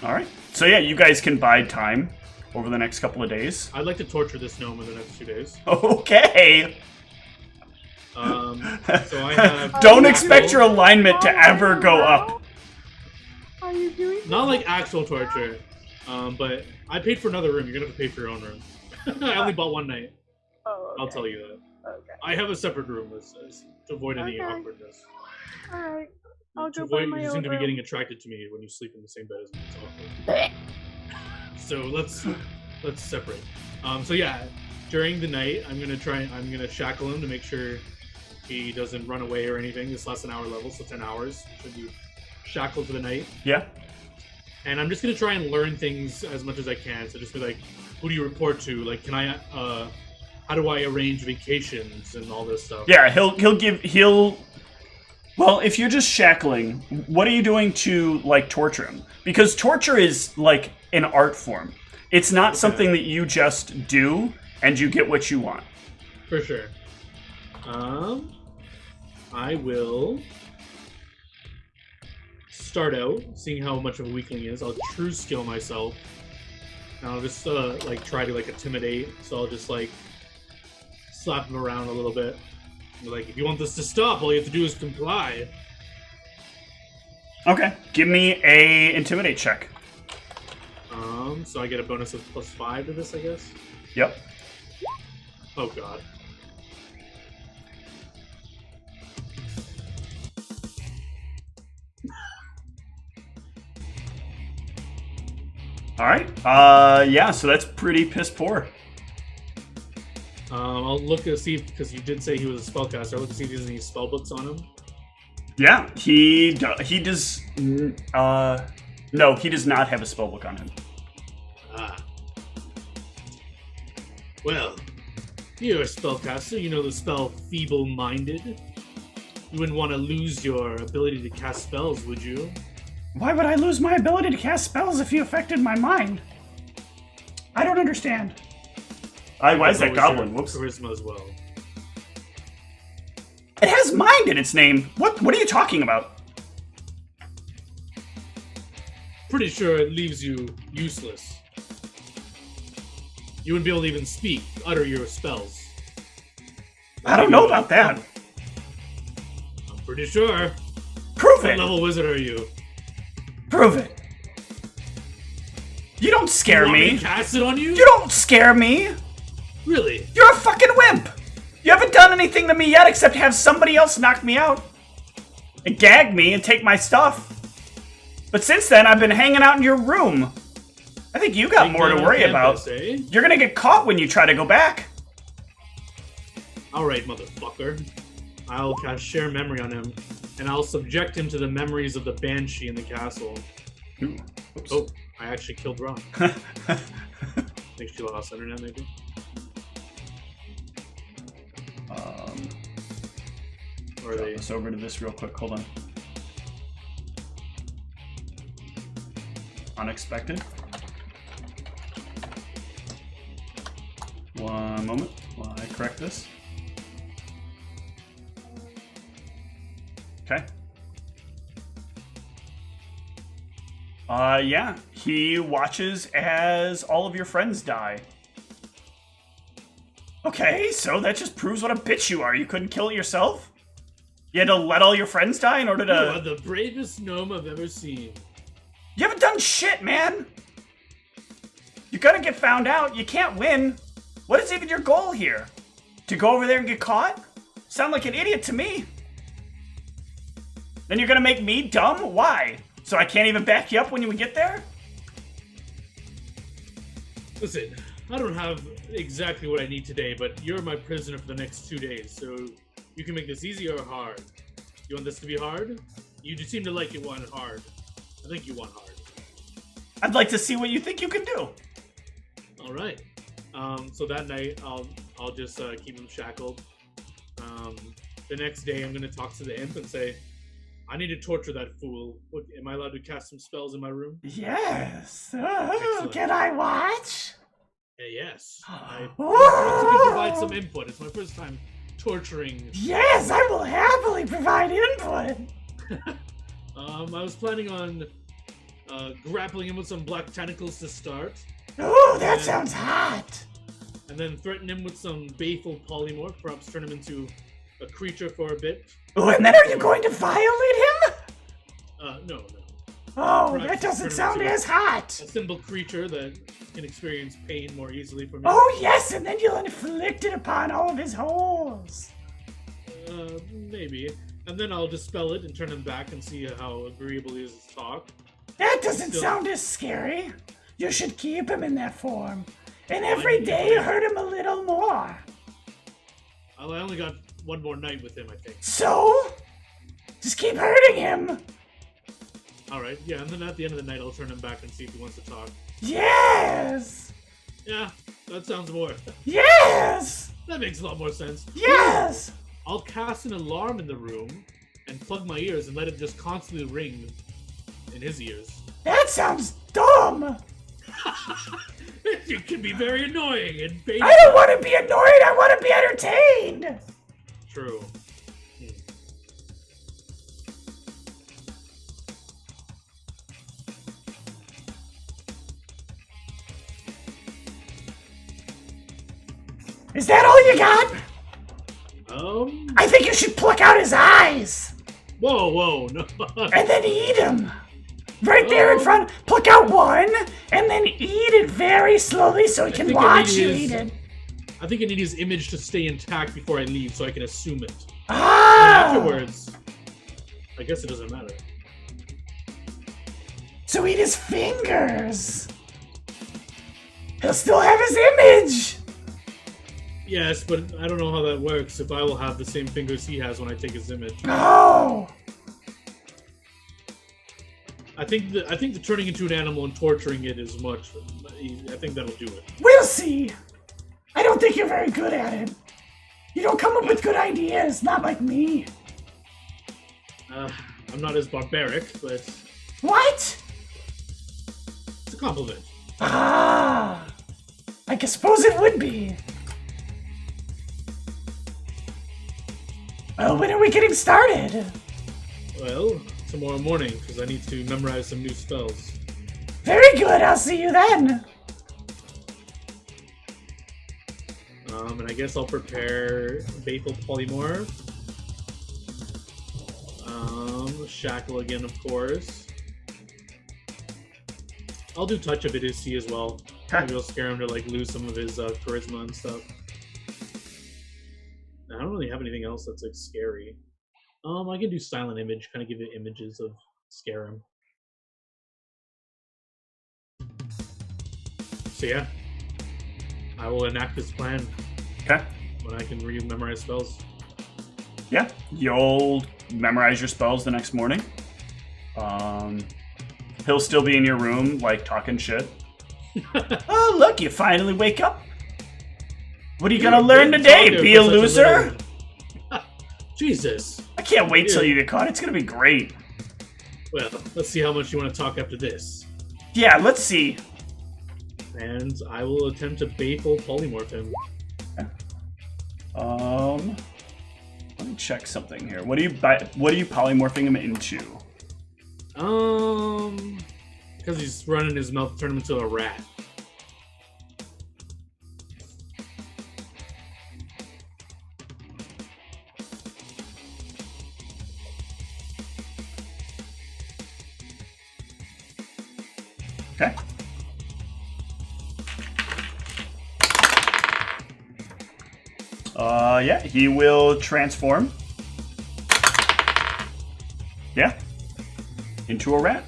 Alright. So yeah, you guys can bide time over the next couple of days. I'd like to torture this gnome in the next 2 days. Okay! So I have... Don't expect your alignment to ever go up. Are you doing Not like actual torture, but I paid for another room. You're gonna have to pay for your own room. I only bought one night. Oh, okay. I'll tell you that. Okay. I have a separate room to avoid any Okay. awkwardness. Alright. I'll To go avoid find my you seem own to be room. getting attracted to me when you sleep in the same bed as me. It's awkward. So let's separate. So yeah, during the night, I'm gonna shackle him to make sure he doesn't run away or anything. This lasts an hour level, so 10 hours. Should be shackled for the night. Yeah. And I'm just gonna try and learn things as much as I can. So just be like, who do you report to? Like, how do I arrange vacations and all this stuff? Yeah, he'll well, if you're just shackling, what are you doing to like torture him? Because torture is like an art form. It's not something that you just do and you get what you want. For sure. I will start out seeing how much of a weakling he is. I'll true skill myself. And I'll just try to intimidate. So I'll just slap him around a little bit. Like, if you want this to stop, all you have to do is comply. Okay, give me a intimidate check. So I get a bonus of +5 to this, I guess. Yep. Oh god. All right. Yeah. So that's pretty piss poor. I'll look to see because you did say he was a spellcaster. I'll look to see if there's any spell books on him. Yeah, he does. No, he does not have a spellbook on him. Ah. Well, you're a spellcaster. You know the spell Feeble-Minded. You wouldn't want to lose your ability to cast spells, would you? Why would I lose my ability to cast spells if you affected my mind? I don't understand. Why is that goblin? Whoops. Charisma as well. It has mind in its name. What are you talking about? Pretty sure it leaves you useless. You wouldn't be able to even speak, utter your spells. I don't know about that. I'm pretty sure. Prove What it. level wizard are you? Prove it. You don't scare You want me me. to cast it on you? You don't scare me. Really? You're a fucking wimp. You haven't done anything to me yet except have somebody else knock me out and gag me and take my stuff. But since then, I've been hanging out in your room. I think you got more to worry about. You're gonna get caught when you try to go back. Alright, motherfucker. I'll cast Share Memory on him, and I'll subject him to the memories of the Banshee in the castle. Ooh, oops. Oh, I actually killed Ron. Think she lost internet, maybe? Or Drop they... this over to this real quick. Hold on. Unexpected. One moment while I correct this. Okay. Yeah. He watches as all of your friends die. Okay, so that just proves what a bitch you are. You couldn't kill it yourself? You had to let all your friends die in order You to... are the bravest gnome I've ever seen. You haven't done shit, man! You're gonna get found out. You can't win. What is even your goal here? To go over there and get caught? Sound like an idiot to me. Then you're gonna make me dumb? Why? So I can't even back you up when you get there? Listen, I don't have exactly what I need today, but you're my prisoner for the next 2 days, so you can make this easy or hard. You want this to be hard? You just seem to like it one hard. I think you want hard. I'd like to see what you think you can do. All right. So that night, I'll just keep him shackled. The next day, I'm gonna talk to the imp and say, "I need to torture that fool. Look, am I allowed to cast some spells in my room?" Yes. Excellent. Can I watch? Yes. I Oh! can provide some input. It's my first time torturing. Yes, I will happily provide input. I was planning on grappling him with some black tentacles to start, Oh, that And- sounds hot. and then threaten him with some baleful polymorph, perhaps turn him into a creature for a bit. Oh, and then are you going to violate him? No. Oh, Perhaps that doesn't turn him sound into as hot. A simple creature that can experience pain more easily from me. Oh, yes, and then you'll inflict it upon all of his holes. Maybe. And then I'll dispel it and turn him back and see how agreeable he is to talk. That doesn't Still- sound as scary. You should keep him in that form. And every day hurt him a little more. I only got one more night with him, I think. So? Just keep hurting him. Alright, yeah, and then at the end of the night, I'll turn him back and see if he wants to talk. Yes! Yeah, that sounds more. Yes! That makes a lot more sense. Yes! I'll cast an alarm in the room and plug my ears and let it just constantly ring in his ears. That sounds dumb. It can be very annoying and painful. I don't want to be annoyed. I want to be entertained. True. Is that all you got? I think you should pluck out his eyes Whoa, no. and then eat him. Right there in front. Pluck out one and then eat it very slowly so he can think I watch need you his- eat it. I think I need his image to stay intact before I leave so I can assume it. And Ah! afterwards, I guess it doesn't matter. So eat his fingers. He'll still have his image! Yes, but I don't know how that works if I will have the same fingers he has when I take his image. Oh! I think the turning into an animal and torturing it is much. I think that'll do it. We'll see! I don't think you're very good at it. You don't come up with good ideas, not like me. I'm not as barbaric, but What? it's a compliment. Ah! I suppose it would be. Well, when are we getting started? Well, tomorrow morning, because I need to memorize some new spells. Very good, I'll see you then. And I guess I'll prepare Bathel Polymorph. Shackle again, of course. I'll do Touch of Idiocy as well. Maybe I'll scare him to like lose some of his charisma and stuff. I don't really have anything else that's like scary. I can do Silent Image, kind of give it images of scare him. So yeah, I will enact this plan. Okay. When I can memorize spells. Yeah, you'll memorize your spells the next morning. He'll still be in your room, like, talking shit. Oh, look, you finally wake up. What are you gonna learn today? Be a loser? Jesus. I can't wait till you get caught. It's gonna be great. Well, let's see how much you want to talk after this. Yeah, let's see. And I will attempt to Bathel Polymorph him. Let me check something here. What are you polymorphing him into? Because he's running his mouth, turn him into a rat. Okay. Yeah, he will transform. Yeah. Into a rat.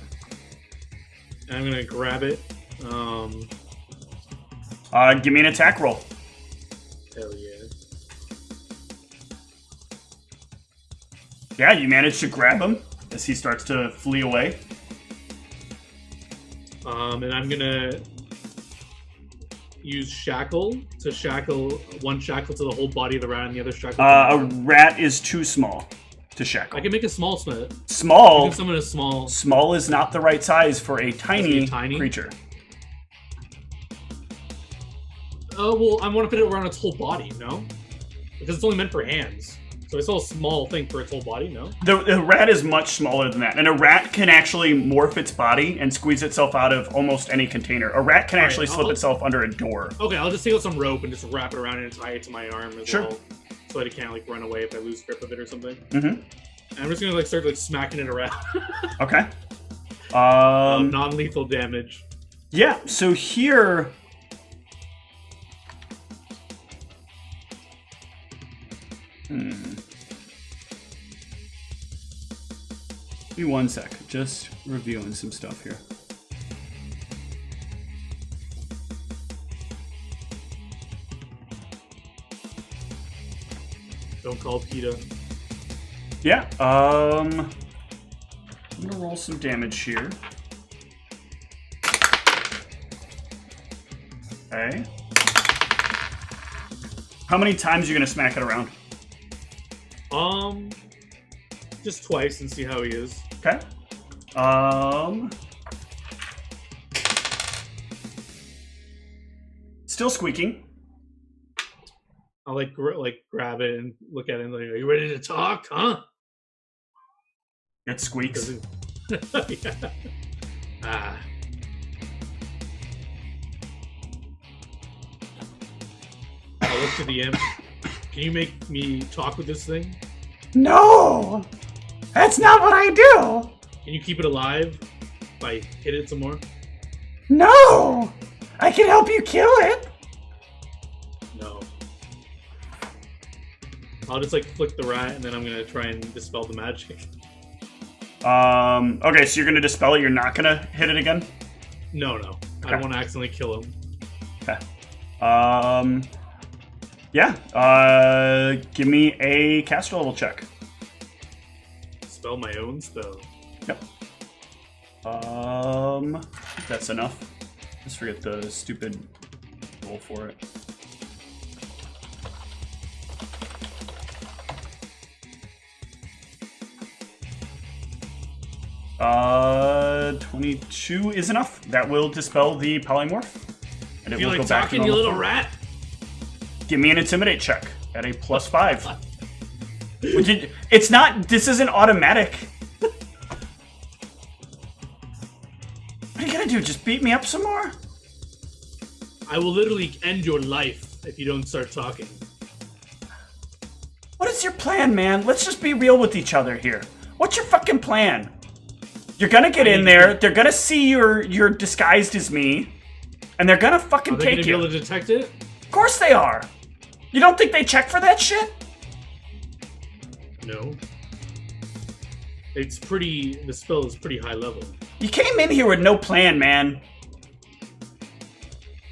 And I'm gonna grab it. Give me an attack roll. Hell yeah. Yeah, you manage to grab him as he starts to flee away. And I'm gonna use shackle to shackle one shackle to the whole body of the rat and the other shackle. A rat is too small to shackle. I can make a small smith. Small. I can summon a small. Small is not the right size for a tiny creature. Oh well, I want to fit it around its whole body, no? Because it's only meant for hands. So it's all a small thing for its whole body, no? The rat is much smaller than that. And a rat can actually morph its body and squeeze itself out of almost any container. A rat can actually slip itself under a door. Okay, I'll just take out some rope and just wrap it around it and tie it to my arm as well. So that it can't like run away if I lose grip of it or something. Mm-hmm. And I'm just gonna like start like smacking it around. Okay. Non-lethal damage. Yeah, so here... Give me 1 sec. Just reviewing some stuff here. Don't call PETA. Yeah, I'm gonna roll some damage here. Okay. How many times are you gonna smack it around? Just twice and see how he is. Okay. Still squeaking. I'll like grab it and look at it and like, are you ready to talk, huh? It squeaks. Yeah. Ah. I'll look to the imp. Can you make me talk with this thing? No! That's not what I do! Can you keep it alive if I hit it some more? No! I can help you kill it! No. I'll just like flick the rat and then I'm gonna try and dispel the magic. Okay, so you're gonna dispel it, you're not gonna hit it again? No. Okay. I don't want to accidentally kill him. Yeah. Give me a caster level check. Spell my own spell. Yep. That's enough. Just forget the stupid roll for it. Uh, 22 is enough. That will dispel the polymorph. And it Feel will like go back to talking, you normal little form. rat? Give me an intimidate check at a +5. It's not. This isn't automatic. What are you gonna do? Just beat me up some more? I will literally end your life if you don't start talking. What is your plan, man? Let's just be real with each other here. What's your fucking plan? You're gonna get in there. They're gonna see you're disguised as me, and they're gonna fucking Are they take gonna you. be able to detect it? Of course they are. You don't think they check for that shit? No. It's pretty. The spell is pretty high level. You came in here with no plan, man.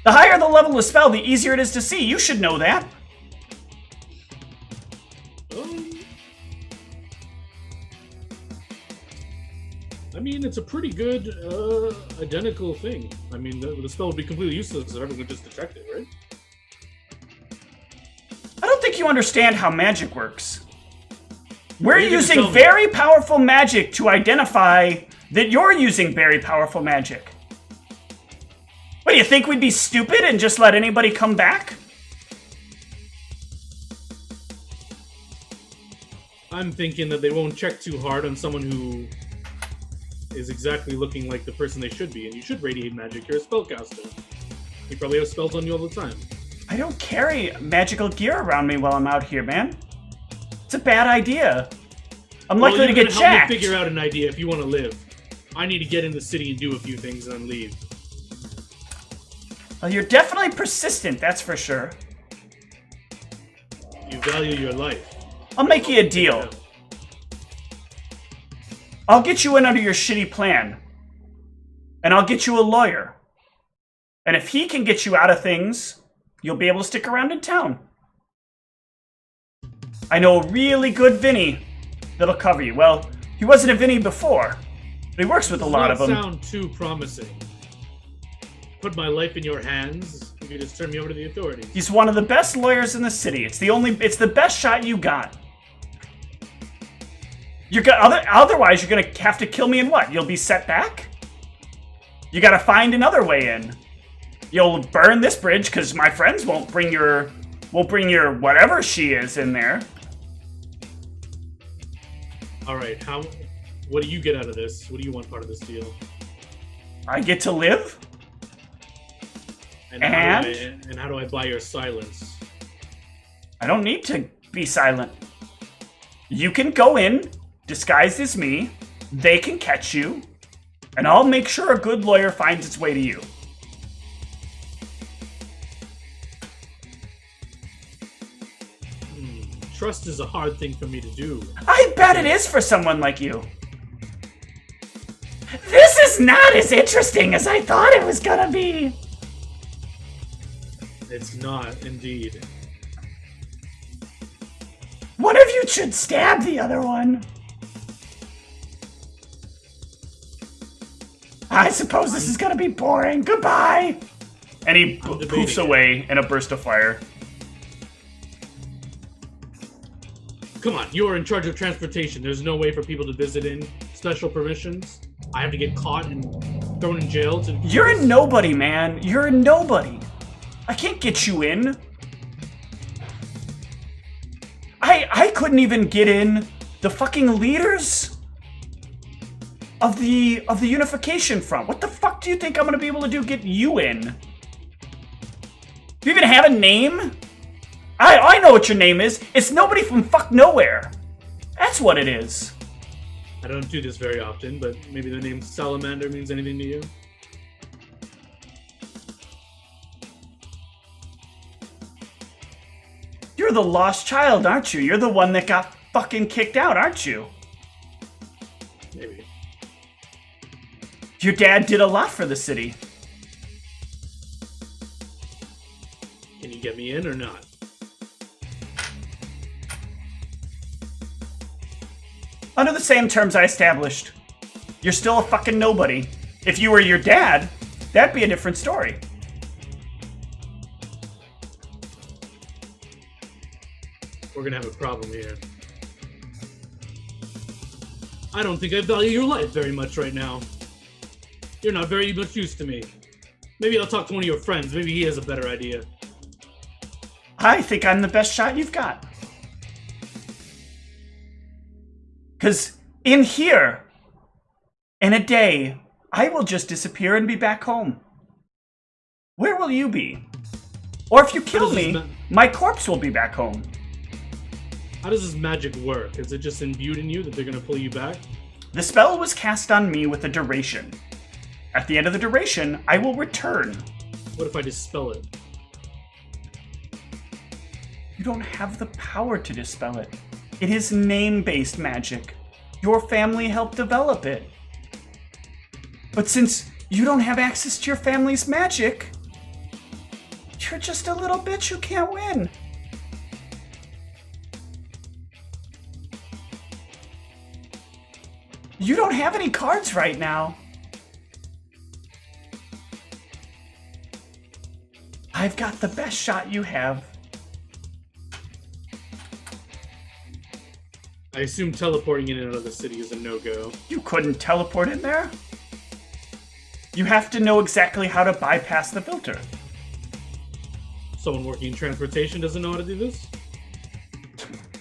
The higher the level of spell, the easier it is to see. You should know that. I mean, it's a pretty good identical thing. I mean, the spell would be completely useless if everyone could just detect it, right? I don't think you understand how magic works. We're You can using tell me. very powerful magic to identify that you're using very powerful magic. What, do you think we'd be stupid and just let anybody come back? I'm thinking that they won't check too hard on someone who is exactly looking like the person they should be, and you should radiate magic. You're a spellcaster. You probably have spells on you all the time. I don't carry magical gear around me while I'm out here, man. It's a bad idea. I'm likely to get help jacked. me figure out an idea if you want to live. I need to get in the city and do a few things and then leave. Well, you're definitely persistent, that's for sure. You value your life. I'll make you a deal. I'll get you in under your shitty plan. And I'll get you a lawyer. And if he can get you out of things, you'll be able to stick around in town. I know a really good Vinny that'll cover you. Well, he wasn't a Vinny before, but he works with a lot of them. Does not sound too promising. Put my life in your hands if you just turn me over to the authorities. He's one of the best lawyers in the city. It's the best shot you got. Otherwise, you're gonna have to kill me and what? You'll be set back? You gotta find another way in. You'll burn this bridge because my friends won't bring your whatever she is in there. All right, what do you get out of this? What do you want part of this deal? I get to live? And how do I buy your silence? I don't need to be silent. You can go in, disguised as me, they can catch you, and I'll make sure a good lawyer finds its way to you. Trust is a hard thing for me to do. I bet it is for someone like you. This is not as interesting as I thought it was gonna be. It's not, indeed. One of you should stab the other one. I suppose this is gonna be boring. Goodbye. And he poofs away in a burst of fire. Come on, you're in charge of transportation. There's no way for people to visit in. Special permissions. I have to get caught and thrown in jail to... You're a nobody, man. You're a nobody. I can't get you in. I couldn't even get in the fucking leaders of the Unification Front. What the fuck do you think I'm gonna be able to do get you in? Do you even have a name? I know what your name is. It's nobody from fuck nowhere. That's what it is. I don't do this very often, but maybe the name Salamander means anything to you? You're the lost child, aren't you? You're the one that got fucking kicked out, aren't you? Maybe. Your dad did a lot for the city. you get me in or not? Under the same terms I established. You're still a fucking nobody. If you were your dad, that'd be a different story. We're gonna have a problem here. I don't think I value your life very much right now. You're not very much use to me. Maybe I'll talk to one of your friends. Maybe he has a better idea. I think I'm the best shot you've got. Because in here, in a day, I will just disappear and be back home. Where will you be? Or if you kill me, my corpse will be back home. How does this magic work? Is it just imbued in you that they're gonna pull you back? The spell was cast on me with a duration. At the end of the duration, I will return. What if I dispel it? You don't have the power to dispel it. It is name-based magic. Your family helped develop it. But since you don't have access to your family's magic, you're just a little bitch who can't win. You don't have any cards right now. I've got the best shot you have. I assume teleporting in and out of the city is a no-go. You couldn't teleport in there? You have to know exactly how to bypass the filter. Someone working in transportation doesn't know how to do this?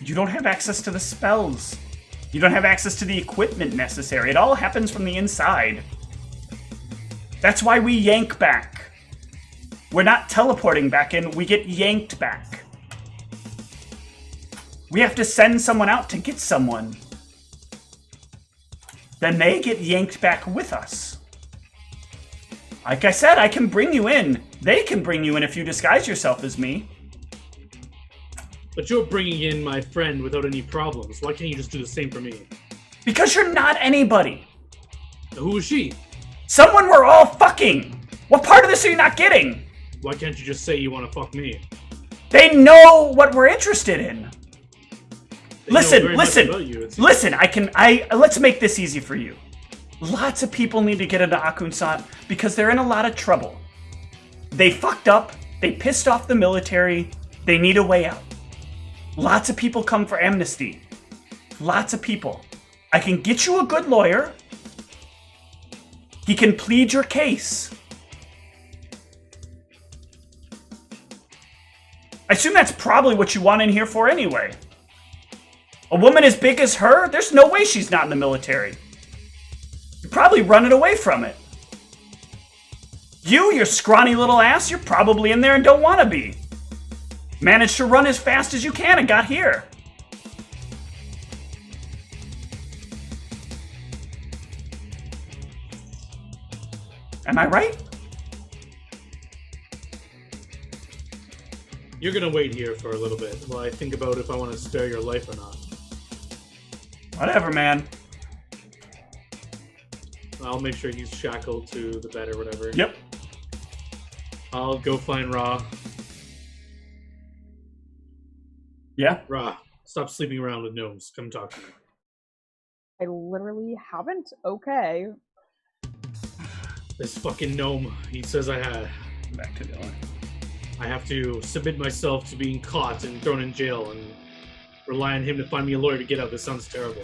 You don't have access to the spells. You don't have access to the equipment necessary. It all happens from the inside. That's why we yank back. We're not teleporting back in, we get yanked back. We have to send someone out to get someone. Then they get yanked back with us. Like I said, I can bring you in. They can bring you in if you disguise yourself as me. But you're bringing in my friend without any problems. Why can't you just do the same for me? Because you're not anybody. Who is she? Someone we're all fucking. What part of this are you not getting? Why can't you just say you want to fuck me? They know what we're interested in. They know Listen, very listen, much about you, it seems. listen, let's make this easy for you. Lots of people need to get into Akunsat because they're in a lot of trouble. They fucked up, they pissed off the military, they need a way out. Lots of people come for amnesty. Lots of people. I can get you a good lawyer. He can plead your case. I assume that's probably what you want in here for anyway. A woman as big as her? There's no way she's not in the military. You're probably running away from it. You, your scrawny little ass, you're probably in there and don't want to be. Managed to run as fast as you can and got here. Am I right? You're gonna wait here for a little bit while I think about if I want to spare your life or not. Whatever, man. I'll make sure he's shackled to the bed or whatever. Yep. I'll go find Ra. Yeah? Ra, stop sleeping around with gnomes. Come talk to me. I literally haven't. Okay. This fucking gnome, he says I Back to Dylan. I have to submit myself to being caught and thrown in jail and rely on him to find me a lawyer to get out. This sounds terrible.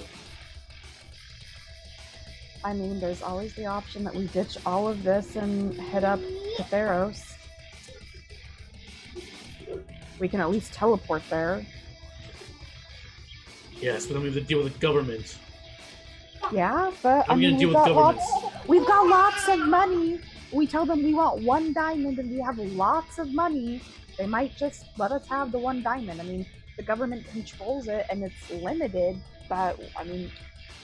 I mean, there's always the option that we ditch all of this and head up to Theros. We can at least teleport there. Yes, but then we have to deal with the government. Yeah, but How are we gonna deal with got governments? we've got lots of money. We tell them we want 1 diamond and we have lots of money. They might just let us have the 1 diamond. I mean, the government controls it and it's limited, but I mean,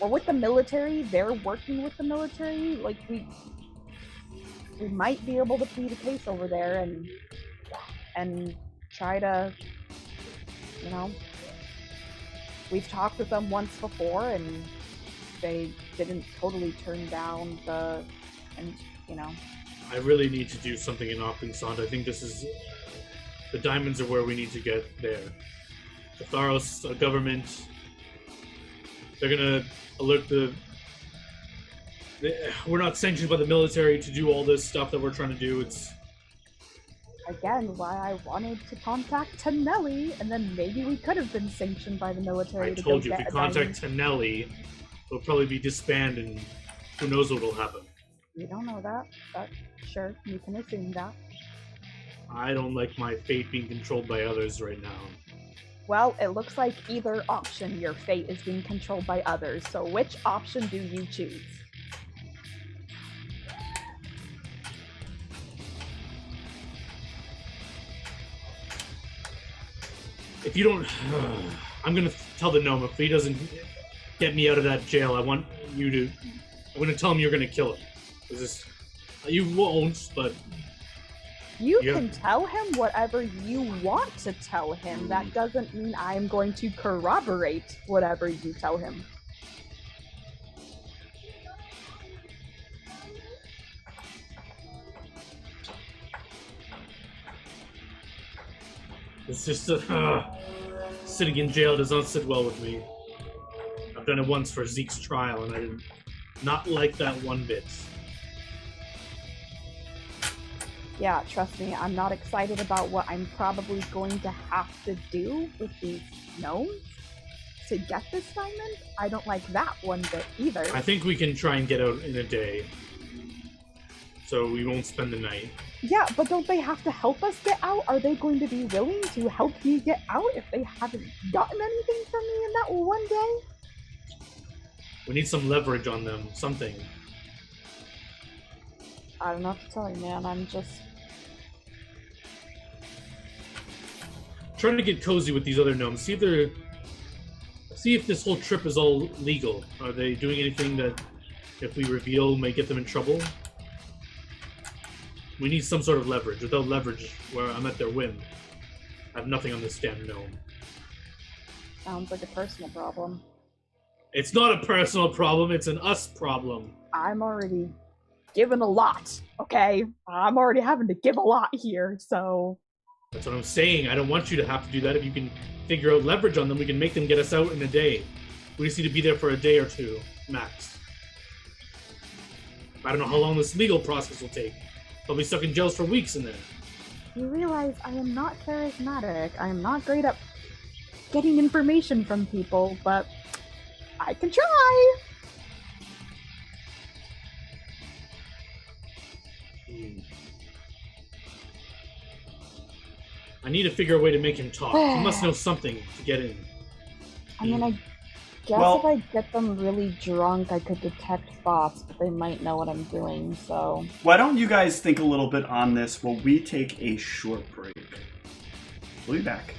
we're with the military, they're working with the military. Like, we might be able to plead a case over there and try to, you know, we've talked with them once before and they didn't totally turn down and you know. I really need to do something in Opensand. I think this is The diamonds are where we need to get there. The Tharos government, they're gonna alert we're not sanctioned by the military to do all this stuff that we're trying to do. It's Again, why I wanted to contact Tonelli, and then maybe we could have been sanctioned by the military. I to told go you, if get we a contact diamond. Tonelli, we'll probably be disbanded, and who knows what will happen. You don't know that, but sure, you can assume that. I don't like my fate being controlled by others right now. Well, it looks like either option, your fate is being controlled by others. So which option do you choose? If you don't, I'm gonna tell the gnome if he doesn't get me out of that jail. I'm gonna tell him you're gonna kill him. You won't, but You yeah. can tell him whatever you want to tell him. That doesn't mean I am going to corroborate whatever you tell him. It's just sitting in jail does not sit well with me. I've done it once for Zeke's trial, and I did not like that one bit. Yeah, trust me, I'm not excited about what I'm probably going to have to do with these gnomes to get this diamond. I don't like that one bit either. I think we can try and get out in a day, so we won't spend the night. Yeah, but don't they have to help us get out? Are they going to be willing to help me get out if they haven't gotten anything from me in that one day? We need some leverage on them, something. I don't know what to tell you, man. I'm just... trying to get cozy with these other gnomes. See if this whole trip is all legal. Are they doing anything that, if we reveal, may get them in trouble? We need some sort of leverage. Without leverage, where I'm at their whim, I have nothing on this damn gnome. Sounds like a personal problem. It's not a personal problem, it's an us problem. I'm already given a lot, okay? I'm already having to give a lot here, so... That's what I'm saying. I don't want you to have to do that. If you can figure out leverage on them, we can make them get us out in a day. We just need to be there for a day or two, max. I don't know how long this legal process will take. They'll be stuck in jails for weeks in there. You realize I am not charismatic. I am not great at getting information from people, but I can try! I need to figure a way to make him talk. He must know something to get in. I mean, I guess Well- if I get them really drunk, I could detect thoughts, but they might know what I'm doing, so... Why don't you guys think a little bit on this while we take a short break? We'll be back.